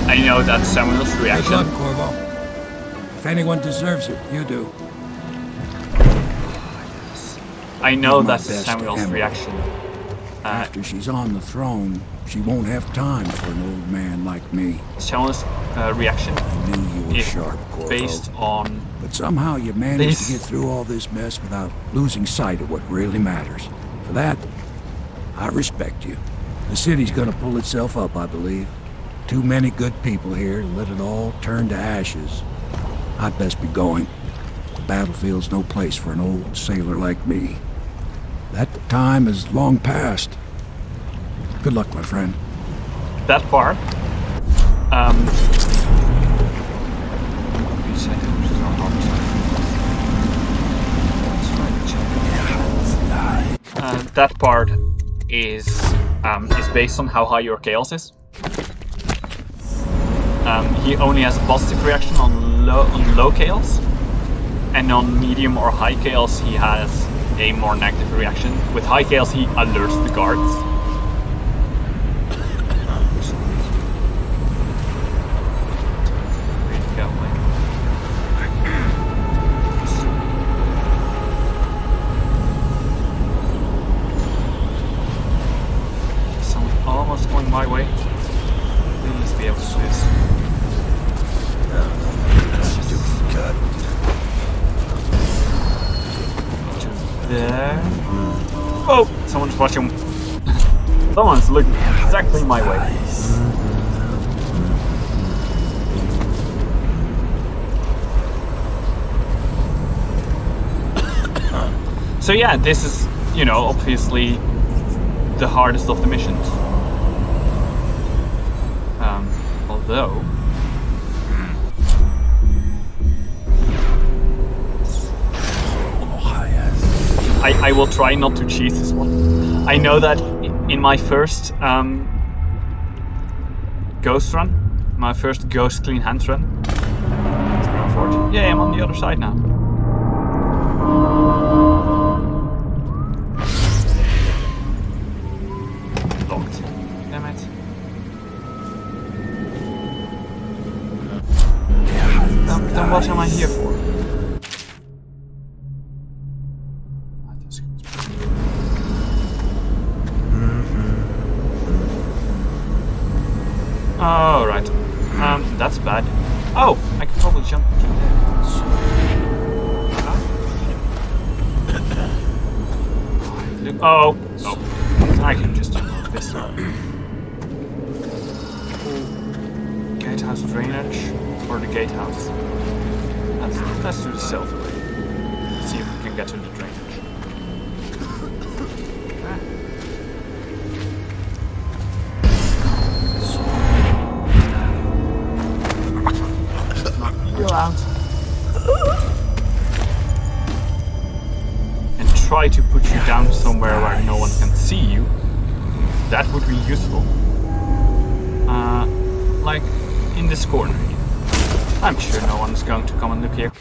I know that's Samuel's reaction. Good luck, Corvo. If anyone deserves it, you do. I know that's Samuel's reaction. After she's on the throne, she won't have time for an old man like me. Samuel's reaction I knew you were sharp, Corvo. Based on... But somehow you managed to get through all this mess without losing sight of what really matters. For that, I respect you. The city's gonna pull itself up, I believe. Too many good people here to let it all turn to ashes. I'd best be going. The battlefield's no place for an old sailor like me. That time has long passed. Good luck, my friend. That part. That part is based on how high your chaos is. He only has a positive reaction on low chaos, and on medium or high chaos he has a more negative reaction. With high chaos he alerts the guards. Someone almost going my way. Please be able to do this. There. Oh! Someone's watching. Someone's looking exactly my way. So yeah, this is, you know, obviously the hardest of the missions. Although... I will try not to cheat this one. I know that in my first ghost run, my first ghost clean hands run. Yeah, I'm on the other side now. Locked. Damn it. Then what am I here for? Oh, right. That's bad. Oh, I can probably jump through there. Oh, I can just jump off this one. Gatehouse drainage, or the gatehouse. Let's do the stealth way. See if we can get to the drainage. Out and try to put you down somewhere where no one can see you. That would be useful. Like in this corner here. I'm sure no one's going to come and look here.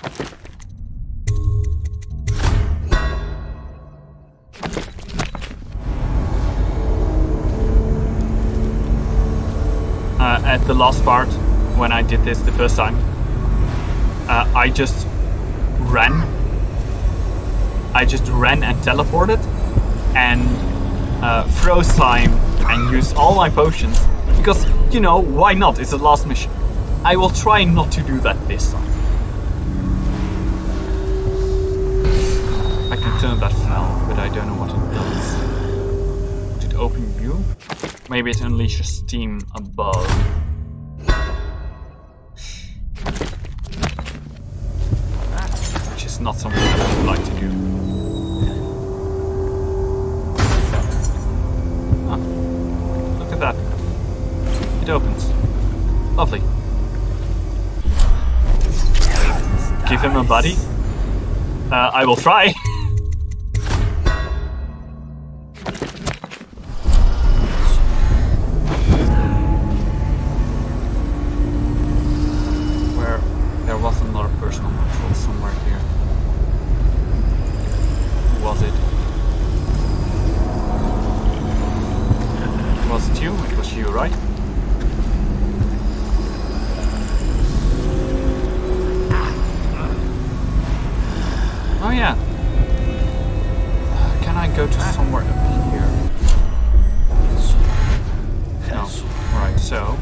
At the last part, when I did this the first time, I just ran and teleported and froze time and used all my potions because, you know, why not? It's the last mission. I will try not to do that this time. I can turn that fell, but I don't know what it does. Would it open view? Maybe it unleashes steam above. not something that I would like to do. Oh, look at that. It opens. Lovely. Give him a buddy? I will try. There was another person on patrol somewhere here. Who was it? Was it you? It was you, right? Oh yeah. Can I go to somewhere up here? No. Alright, so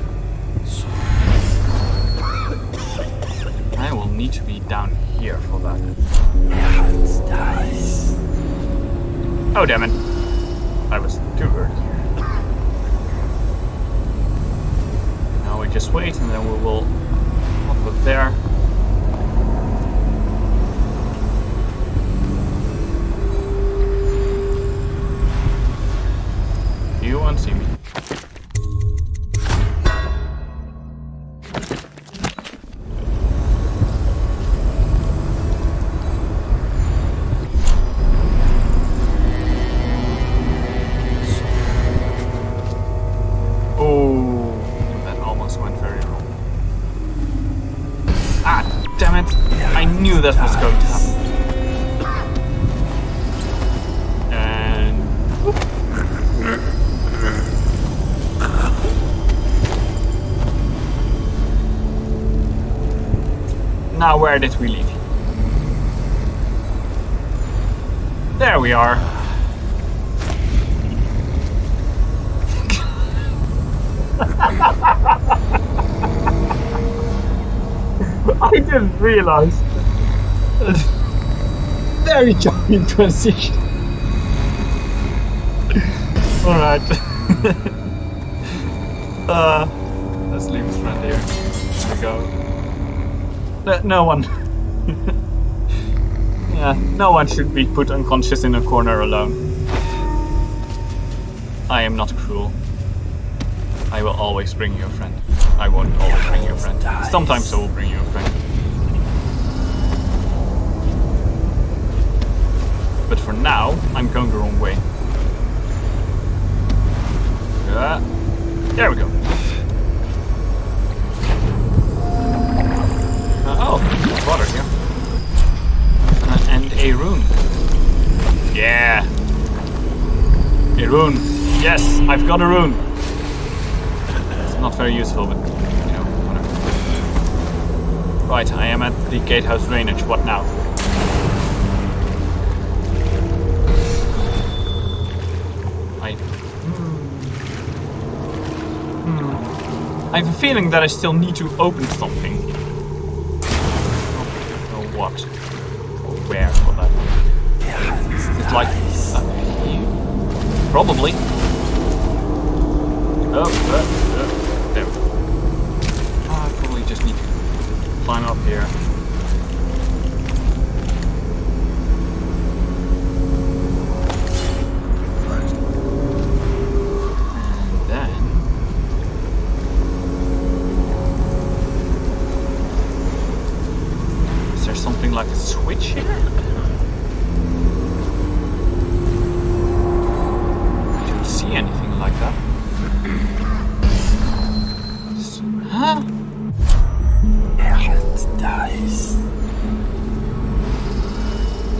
I will need to be down here for that. Oh damn it. I was too early here. Now we just wait and then we will hop up there. You won't see me. That was going to happen. And whoop. Now where did we leave? There we are. I didn't realize. Very jarring transition. Alright. Let's leave his friend here. There we go. No one. Yeah, no one should be put unconscious in a corner alone. I am not cruel. I will always bring you a friend. I won't always bring you a friend. Sometimes I will bring you a friend. But for now, I'm going the wrong way. There we go. Oh, there's water here. And a rune. Yeah. A rune. Yes, I've got a rune. It's not very useful, but you know, whatever. Right, I am at the gatehouse drainage. What now? I have a feeling that I still need to open something. Or what? Or where for that? It's like here? Probably. Oh, there we go. Oh, I probably just need to climb up here. Like a switch here? I don't see anything like that. Huh?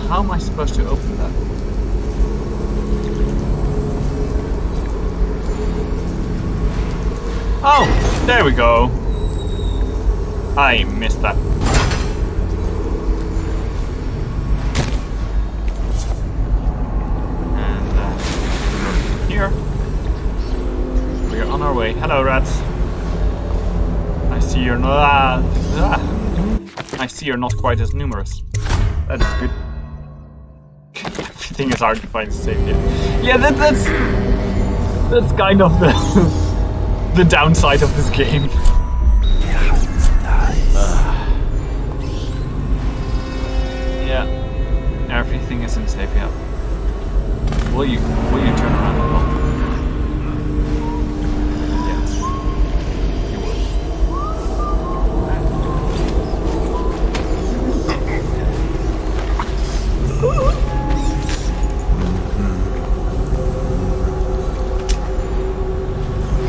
How am I supposed to open that? Oh, there we go. I missed that. We're on our way. Hello, rats. I see you're not. I see you're not quite as numerous. That is good. Everything is hard to find safe here. Yeah, that's kind of the downside of this game. Yeah. Will you turn around at all? Yes. You will.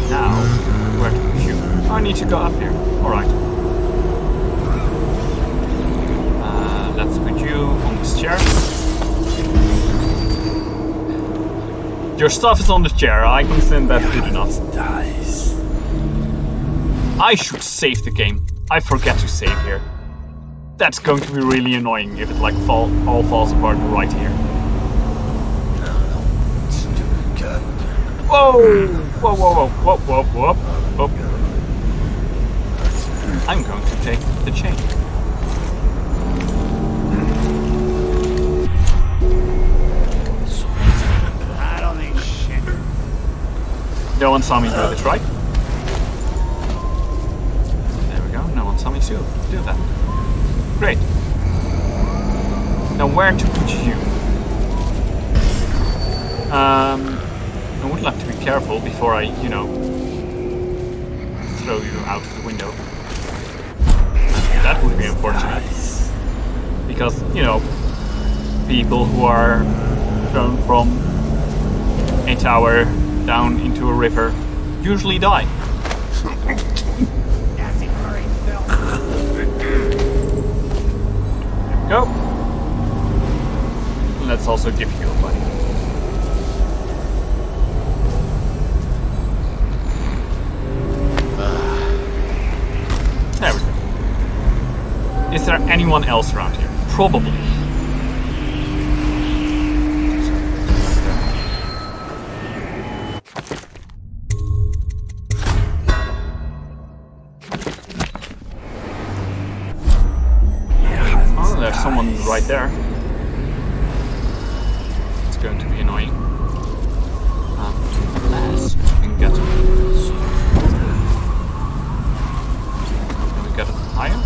Now, where to push you? I need to go up here. Alright. Let's put you on this chair. Your stuff is on the chair. I consider that good enough. I should save the game. I forget to save here. That's going to be really annoying if it like all falls apart right here. Whoa! Whoa, whoa, whoa, whoa, whoa, whoa, whoa. I'm going to take the chain. I don't think shit. No one saw me do this, right? There we go. No one saw me do that. Great. Now where to put you? I would like to be careful before I, you know, throw you out of the window. That would be unfortunate. Because, you know, people who are thrown from a tower down into a river usually die. There we go. Let's also give you a body. There we go. Is there anyone else around here? Probably. Oh, there's someone right there. It's going to be annoying. Unless we can get him. Can we get it higher?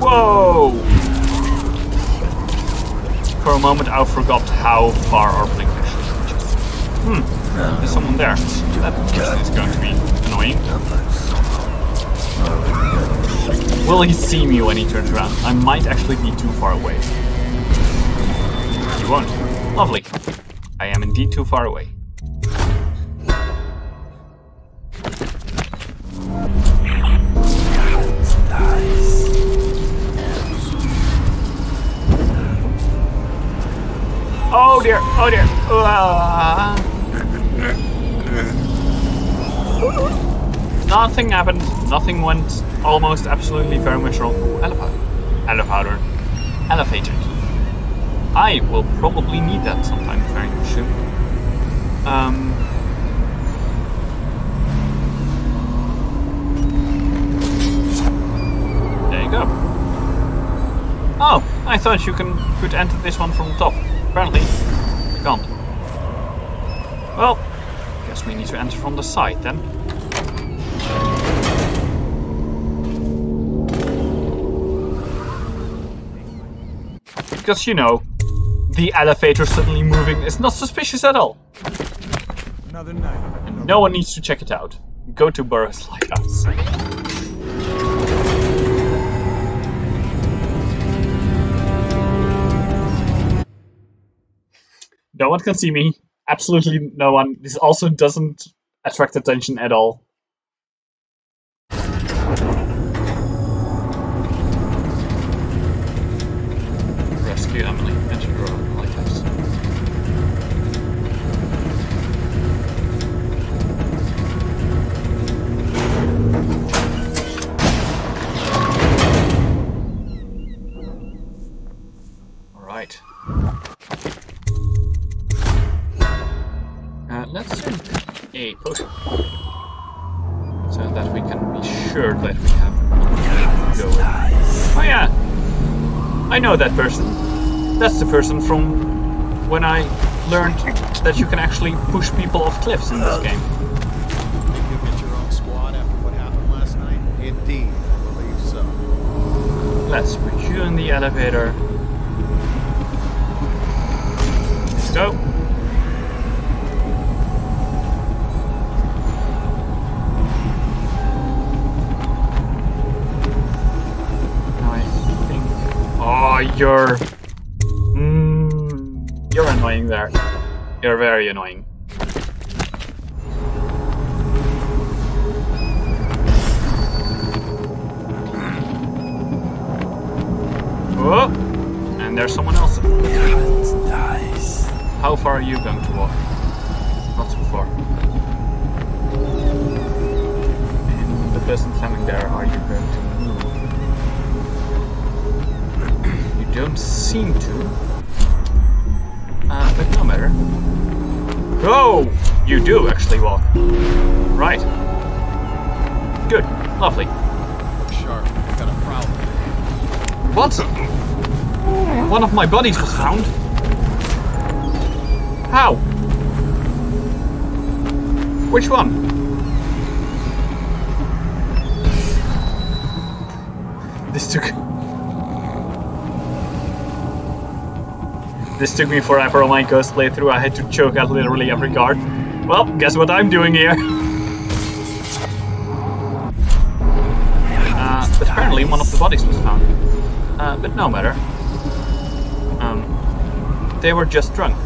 Whoa! For a moment I forgot how far our blink actually reaches. There's someone there. That person is going to be annoying. Will he see me when he turns around? I might actually be too far away. He won't. Lovely. I am indeed too far away. Oh dear, oh dear. Nothing happened, nothing went almost absolutely very much wrong. Ooh, elevator. I will probably need that sometime very soon. There you go. Oh, I thought you could enter this one from the top. Apparently, we can't. Well, guess we need to enter from the side then. Because, you know, the elevator suddenly moving is not suspicious at all. Another night. And no one needs to check it out. Go to burrows like us. No one can see me. Absolutely no one. This also doesn't attract attention at all. Rescue Emily. Enter the lighthouse. Alright. Let's drink a potion so that we can be sure that we have to go with. Oh yeah, I know that person. That's the person from when I learned that you can actually push people off cliffs in this game. You get your own squad after what happened last night? Indeed, I believe so. Let's put you in the elevator. Let's go. Now I think... Oh, you're annoying there. You're very annoying. Oh, and there's someone else. Nice. How far are you going to walk? Not too far. And the person standing there, are you going to move? You don't seem to. But no matter. Oh! You do actually walk. Right. Good. Lovely. Sharp, got a problem. What? One of my bodies was found. How? Which one? This took me forever on my Ghost playthrough. I had to choke out literally every guard. Well, guess what I'm doing here? But apparently one of the bodies was found. But no matter. They were just drunk.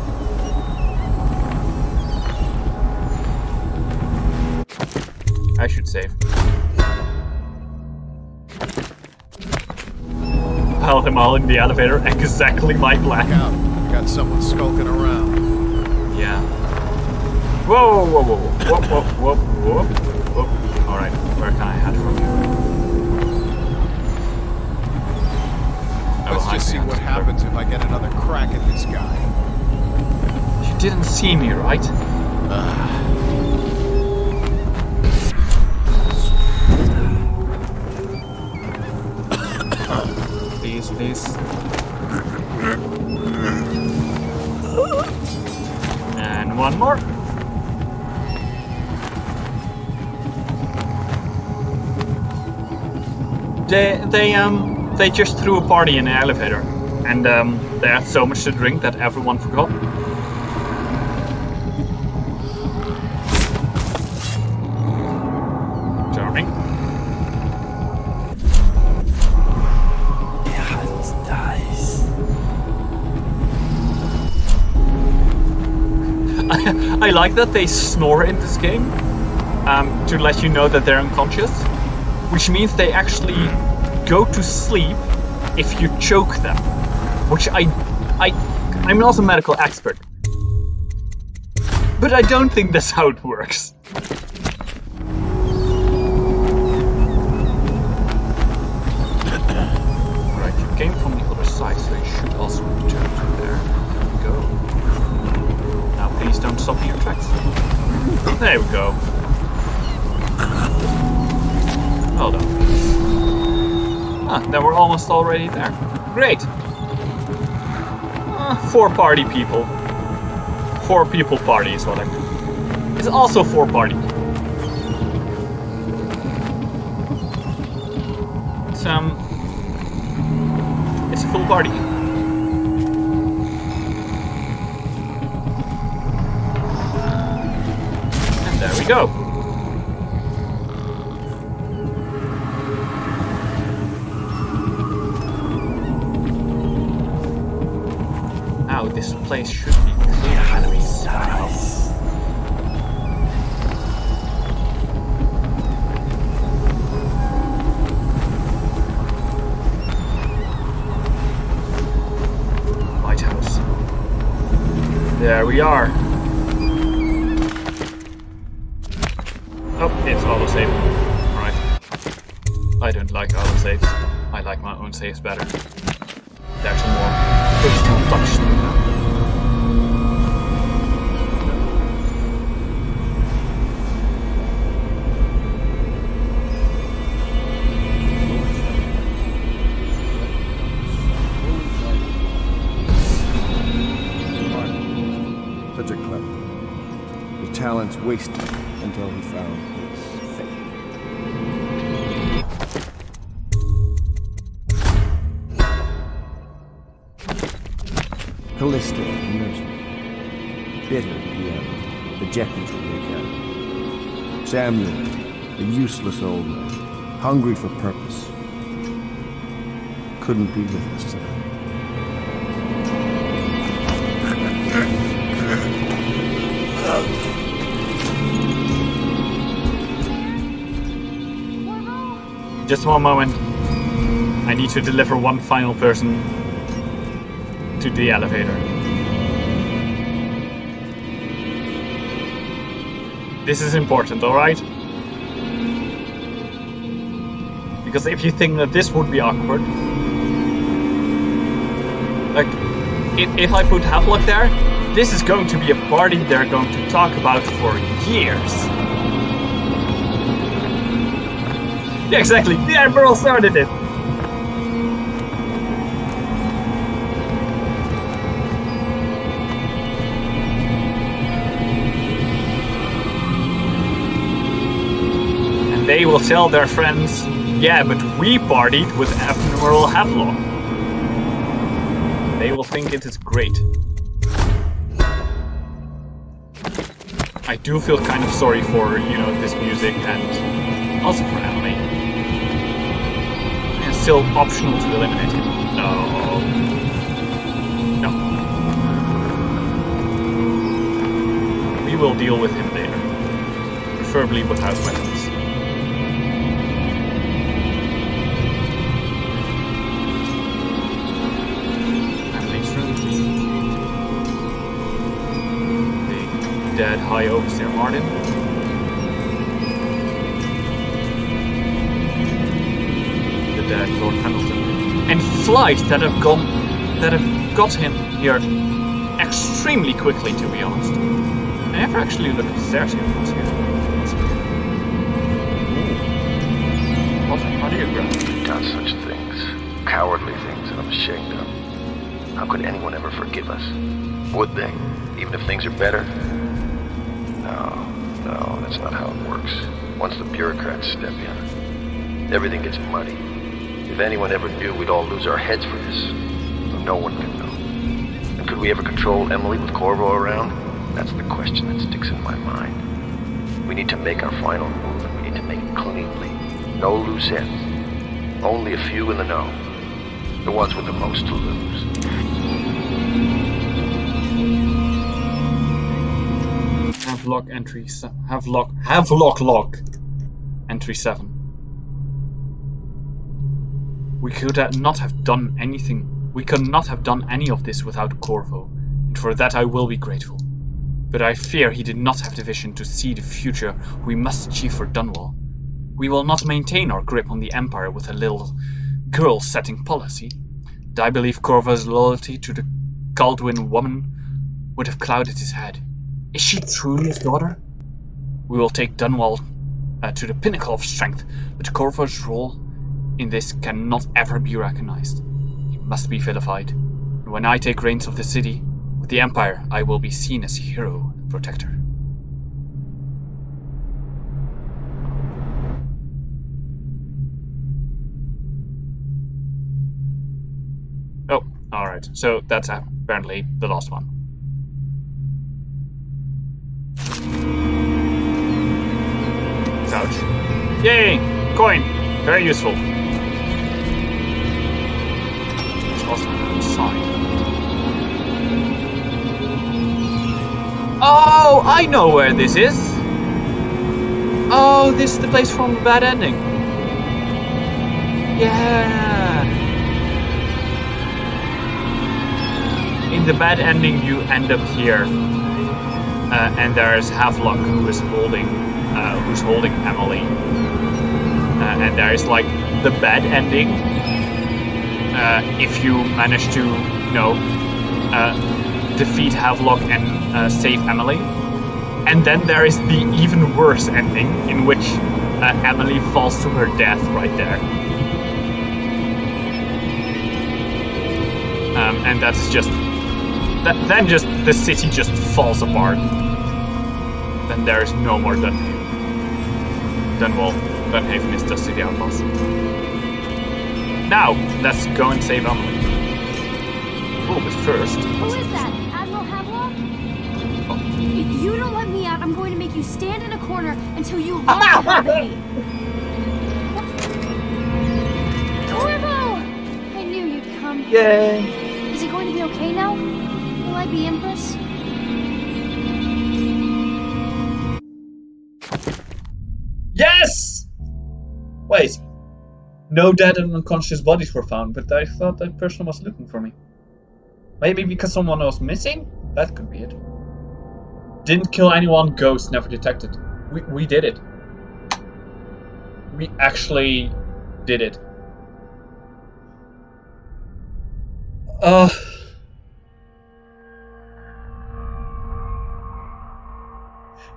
I should save. Pile them all in the elevator, exactly my plan. Look out. Got someone skulking around. Yeah. Whoa, whoa, whoa, whoa, whoa, whoa, whoa, whoa. Alright, where can I hide from you? Let's just see what happens if I get another crack at this guy. You didn't see me, right? Please, please. And one more. They just threw a party in the elevator, and they had so much to drink that everyone forgot. Charming. I like that they snore in this game to let you know that they're unconscious, which means they actually go to sleep if you choke them, which I'm not a medical expert, but I don't think that's how it works. Right, you came from the other side, so you should also return to there. There we go. Now please don't stop in your tracks. There we go. Well done. Ah, then we're almost already there. Great! 4 party people. 4 people party is what I mean. It's also 4 party. It's a full party. And there we go. This place should be clear of enemies. Lighthouse. There we are. Oh, it's autosave. Alright. I don't like autosaves. I like my own saves better. There's a more personal touch to them. Such a clever. His talents wasted until he found his fate. Callista, the nursemaid. Bitter, PM, ejected from the academy. Samuel, a useless old man, hungry for purpose. Couldn't be with us tonight. Just one moment. I need to deliver one final person to the elevator. This is important, alright? Because if you think that this would be awkward, like, if I put Havelock there, this is going to be a party they're going to talk about for years. Yeah, exactly. The Admiral started it. And they will tell their friends, yeah, but we partied with Admiral Havelock. They will think it is great. I do feel kind of sorry for, you know, this music and also for Emily. It's still optional to eliminate him. No. No. We will deal with him later. Preferably without weapons. Dead High Overseer Martin. The dead Lord Pendleton. And Flight that have got him here extremely quickly, to be honest. I never actually looked at the stairs here. What's here? What are you grabbing? We've done such things. Cowardly things that I'm ashamed of. How could anyone ever forgive us? Would they? Even if things are better? No, that's not how it works. Once the bureaucrats step in, everything gets muddy. If anyone ever knew, we'd all lose our heads for this. So no one can know. And could we ever control Emily with Corvo around? That's the question that sticks in my mind. We need to make our final move, and we need to make it cleanly. No loose ends. Only a few in the know. The ones with the most to lose. Havelock entry Havelock log entry 7. We could not have done anything. We could not have done any of this without Corvo, and for that I will be grateful. But I fear he did not have the vision to see the future we must achieve for Dunwall. We will not maintain our grip on the Empire with a little girl-setting policy. And I believe Corvo's loyalty to the Kaldwin woman would have clouded his head. Is she truly his daughter? We will take Dunwall to the pinnacle of strength, but Corvo's role in this cannot ever be recognized. He must be vilified. And when I take reins of the city, with the Empire, I will be seen as a hero and protector. Oh, alright. So that's apparently the last one. Ouch. Yay! Coin! Very useful. There's also another sign. Oh, I know where this is! Oh, this is the place from the bad ending. Yeah! In the bad ending, you end up here. And there's Havelock who is holding Emily. And there is like the bad ending. If you manage to, you know, defeat Havelock and save Emily. And then there is the even worse ending in which Emily falls to her death right there. And that's just... Then just the city just falls apart. Then there is no more Dunhaven. Dunhaven is just to the outpost. Now, let's go and save Emily. Oh, but first... Who is that? Admiral Havelock? Oh. If you don't let me out, I'm going to make you stand in a corner until you learn how to behave. Corvo! I knew you'd come. Yay! Is it going to be okay now? Will I be Empress? Yes! Wait. No dead and unconscious bodies were found, but I thought that person was looking for me. Maybe because someone was missing? That could be it. Didn't kill anyone, ghost never detected. We did it. We actually did it.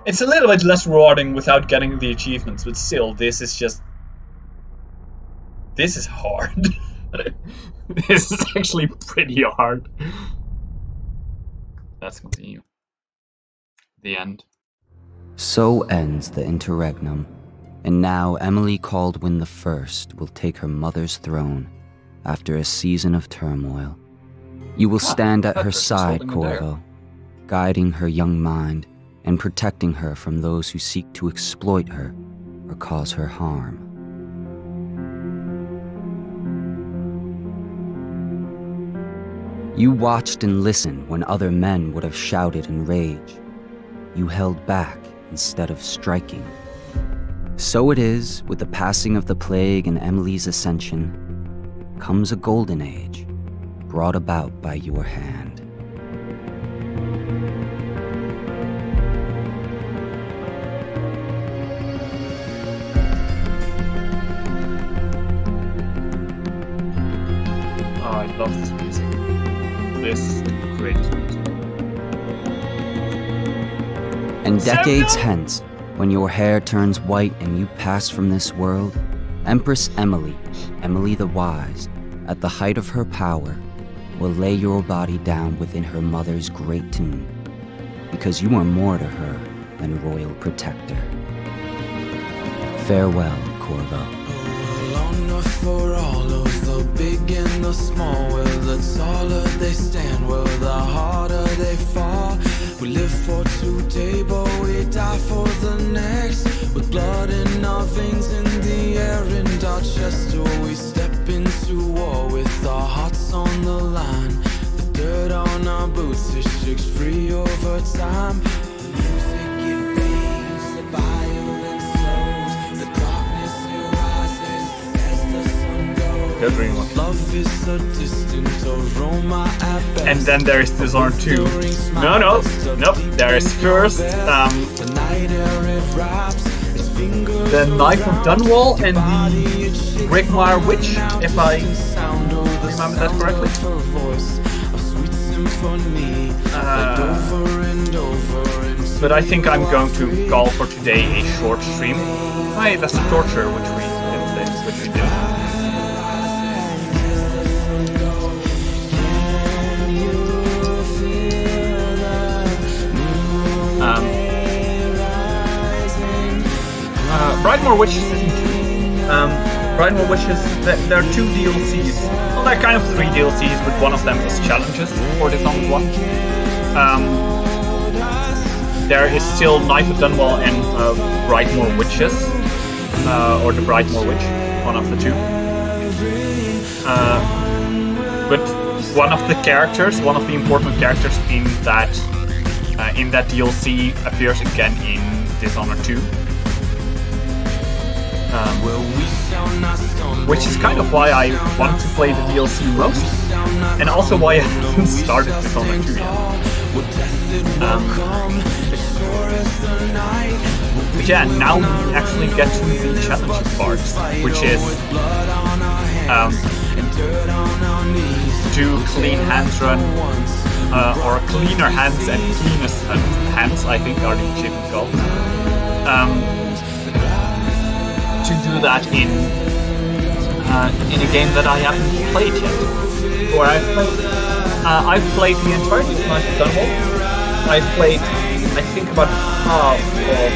It's a little bit less rewarding without getting the achievements, but still, this is just... This is hard. This is actually pretty hard. Let's continue. The end. So ends the interregnum, and now Emily Caldwin I will take her mother's throne after a season of turmoil. You will stand at her side, Corvo, guiding her young mind and protecting her from those who seek to exploit her or cause her harm. You watched and listened when other men would have shouted in rage. You held back instead of striking. So it is, with the passing of the plague and Emily's ascension, comes a golden age, brought about by your hand. Oh, I love this music. This great music. And decades hence, when your hair turns white and you pass from this world, Empress Emily, Emily the Wise, at the height of her power, will lay your body down within her mother's great tomb, because you are more to her than royal protector. Farewell, Corvo. For all of the big and the small, well, the taller they stand, well, the harder they fall. We live for today, but we die for the next. With blood in our veins, in the air, and our chest, or we step into war with our hearts on the line. The dirt on our boots, it shakes free over time. The music it fades, the violence slows, the darkness it rises as the sun goes. Love is a distant aroma at best. And then there is Dishonored 2. No, there is first the Knife of Dunwall and the Brickmire Witch, if I remember that correctly. But I think I'm going to call for today a short stream. Hey, that's the torture which we did. Brightmoor Witches Season 2. Brightmoor Witches, there are 2 DLCs. Well, there are kind of 3 DLCs, but one of them is challenges for Dishonored 1. There is still Knife of Dunwall and Brightmoor Witches. Or the Brightmoor Witch, one of the 2. But one of the important characters in that DLC appears again in Dishonored 2. Which is kind of why I want to play the DLC most, and also why I haven't started Dishonored 2 yet. But yeah, now we actually get to the challenging part, which is do clean hands run, or cleaner hands and cleanest hands, I think are the achievement goals. To do that in a game that I haven't played yet, or I've played the entirety of Knife of Dunwall. I've played, I think, about half of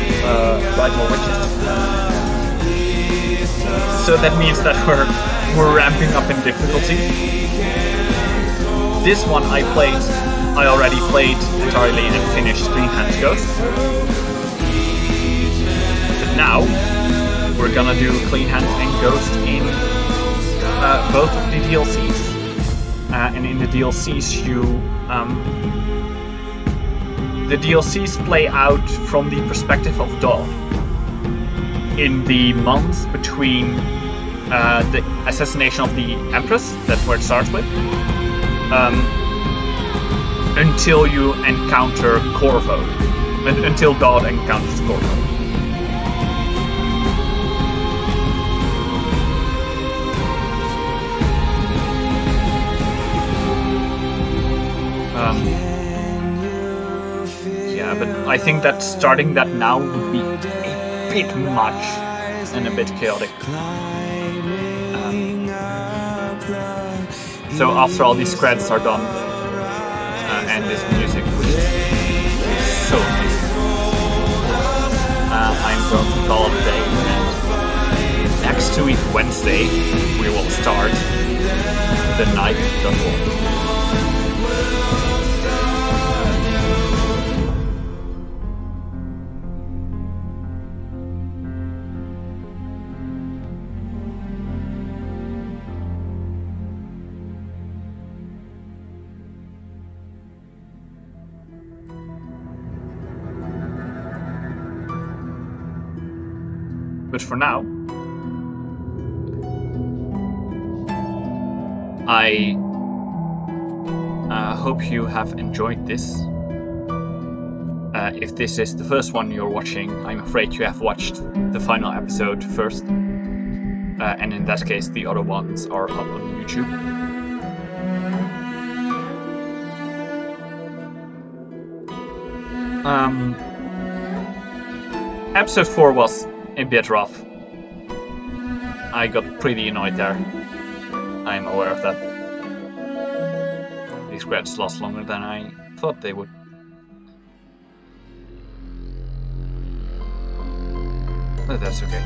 Brightmoor Witches. So that means that we're ramping up in difficulty. this one I already played entirely and finished Clean Hands Ghost. But now, we're gonna do Clean Hands and Ghost in both of the DLCs. And in the DLCs the DLCs play out from the perspective of Dawn. In the months between the assassination of the Empress, that's where it starts with, until you encounter Corvo, until God encounters Corvo. Yeah, but I think that starting that now would be a bit much and a bit chaotic. So after all these credits are done, and this music, which is so amazing, I'm going to call it a day, and next week, Wednesday, we will start the night before. But for now, I hope you have enjoyed this. If this is the first one you're watching, I'm afraid you have watched the final episode first. And in that case, the other ones are up on YouTube. Episode 4 was a bit rough. I got pretty annoyed there. I'm aware of that. These credits last longer than I thought they would. But that's okay.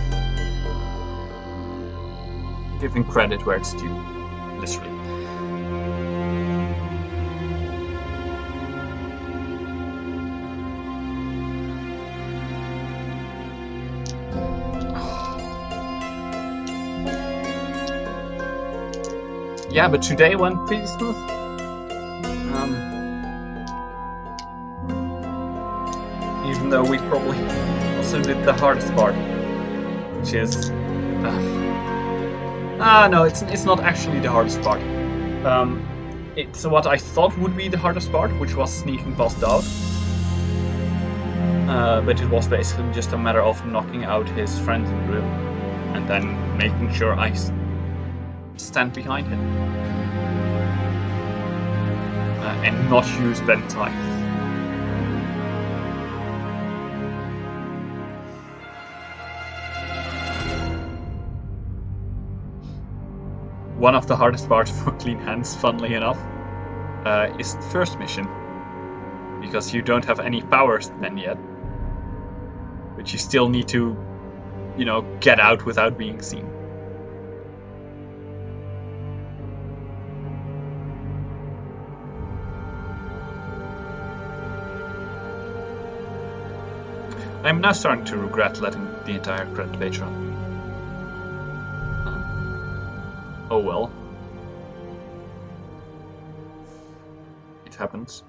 Giving credit where it's due, literally. Yeah, but today went pretty smooth. Even though we probably also did the hardest part, which is no, it's not actually the hardest part. It's what I thought would be the hardest part, which was sneaking past Dog. But it was basically just a matter of knocking out his friends in the room and then making sure I stand behind him and not use bent ties. One of the hardest parts for Clean Hands, funnily enough, is the first mission, because you don't have any powers then yet, but you still need to, you know, get out without being seen. I'm now starting to regret letting the entire credit page run. Oh well. It happens.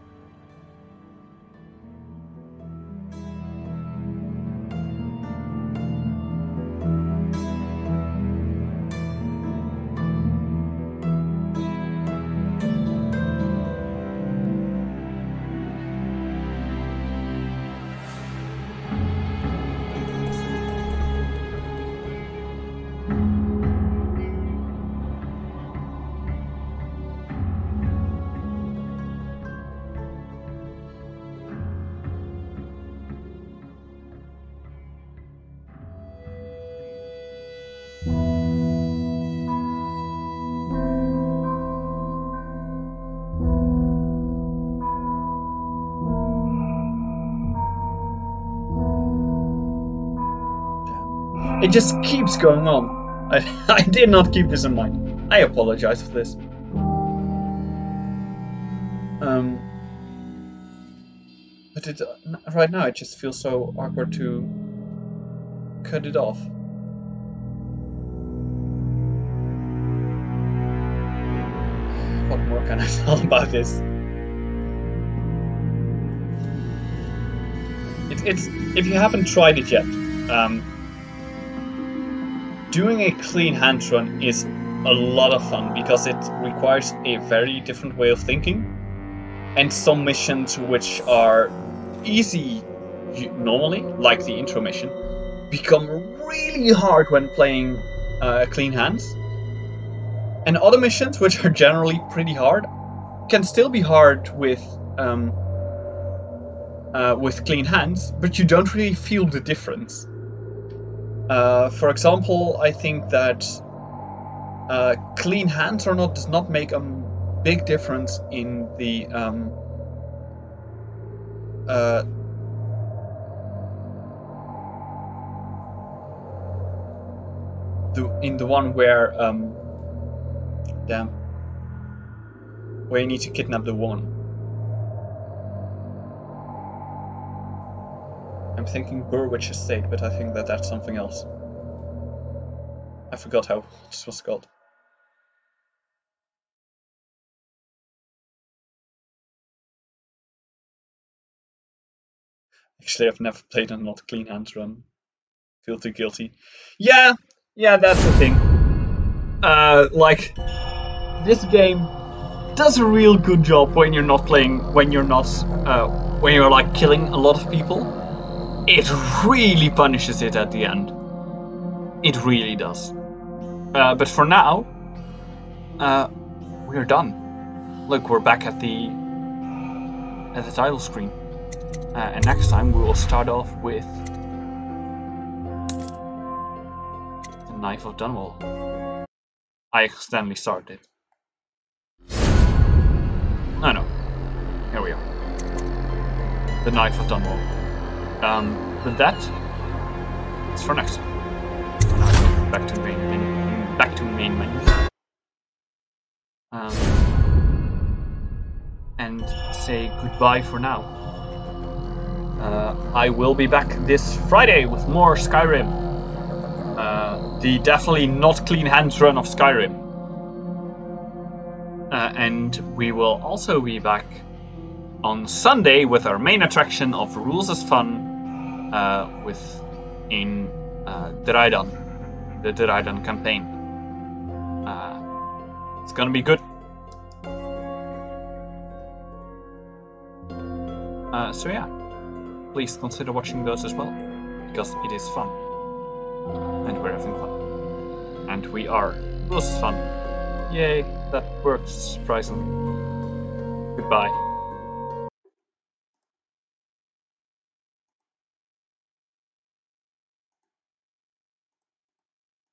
It just keeps going on. I did not keep this in mind. I apologize for this. But right now it just feels so awkward to cut it off. What more can I tell about this? It's if you haven't tried it yet, doing a clean hand run is a lot of fun because it requires a very different way of thinking, and some missions which are easy normally, like the intro mission, become really hard when playing clean hands. And other missions, which are generally pretty hard, can still be hard with clean hands, but you don't really feel the difference. For example, I think that clean hands or not does not make a big difference in the one where where you need to kidnap the woman. I'm thinking Burwich Estate, but I think that that's something else. I forgot how this was called. Actually, I've never played a not clean hands run. Feel too guilty. Yeah, that's the thing. Like, this game does a real good job when you're not playing, when you're like killing a lot of people. It really punishes it at the end. It really does. But for now, we're done. Look, we're back at the title screen. And next time we will start off with the Knife of Dunwall. I accidentally started. No. Here we are. The Knife of Dunwall. But that is for next time. Back to main menu. And say goodbye for now. I will be back this Friday with more Skyrim. The definitely not clean hands run of Skyrim. And we will also be back on Sunday with our main attraction of Rules as Fun in Dryden, the Dryden campaign. It's gonna be good. So yeah, please consider watching those as well, because it is fun. And we're having fun. And we are. Rules as Fun. Yay, that worked surprisingly. Goodbye.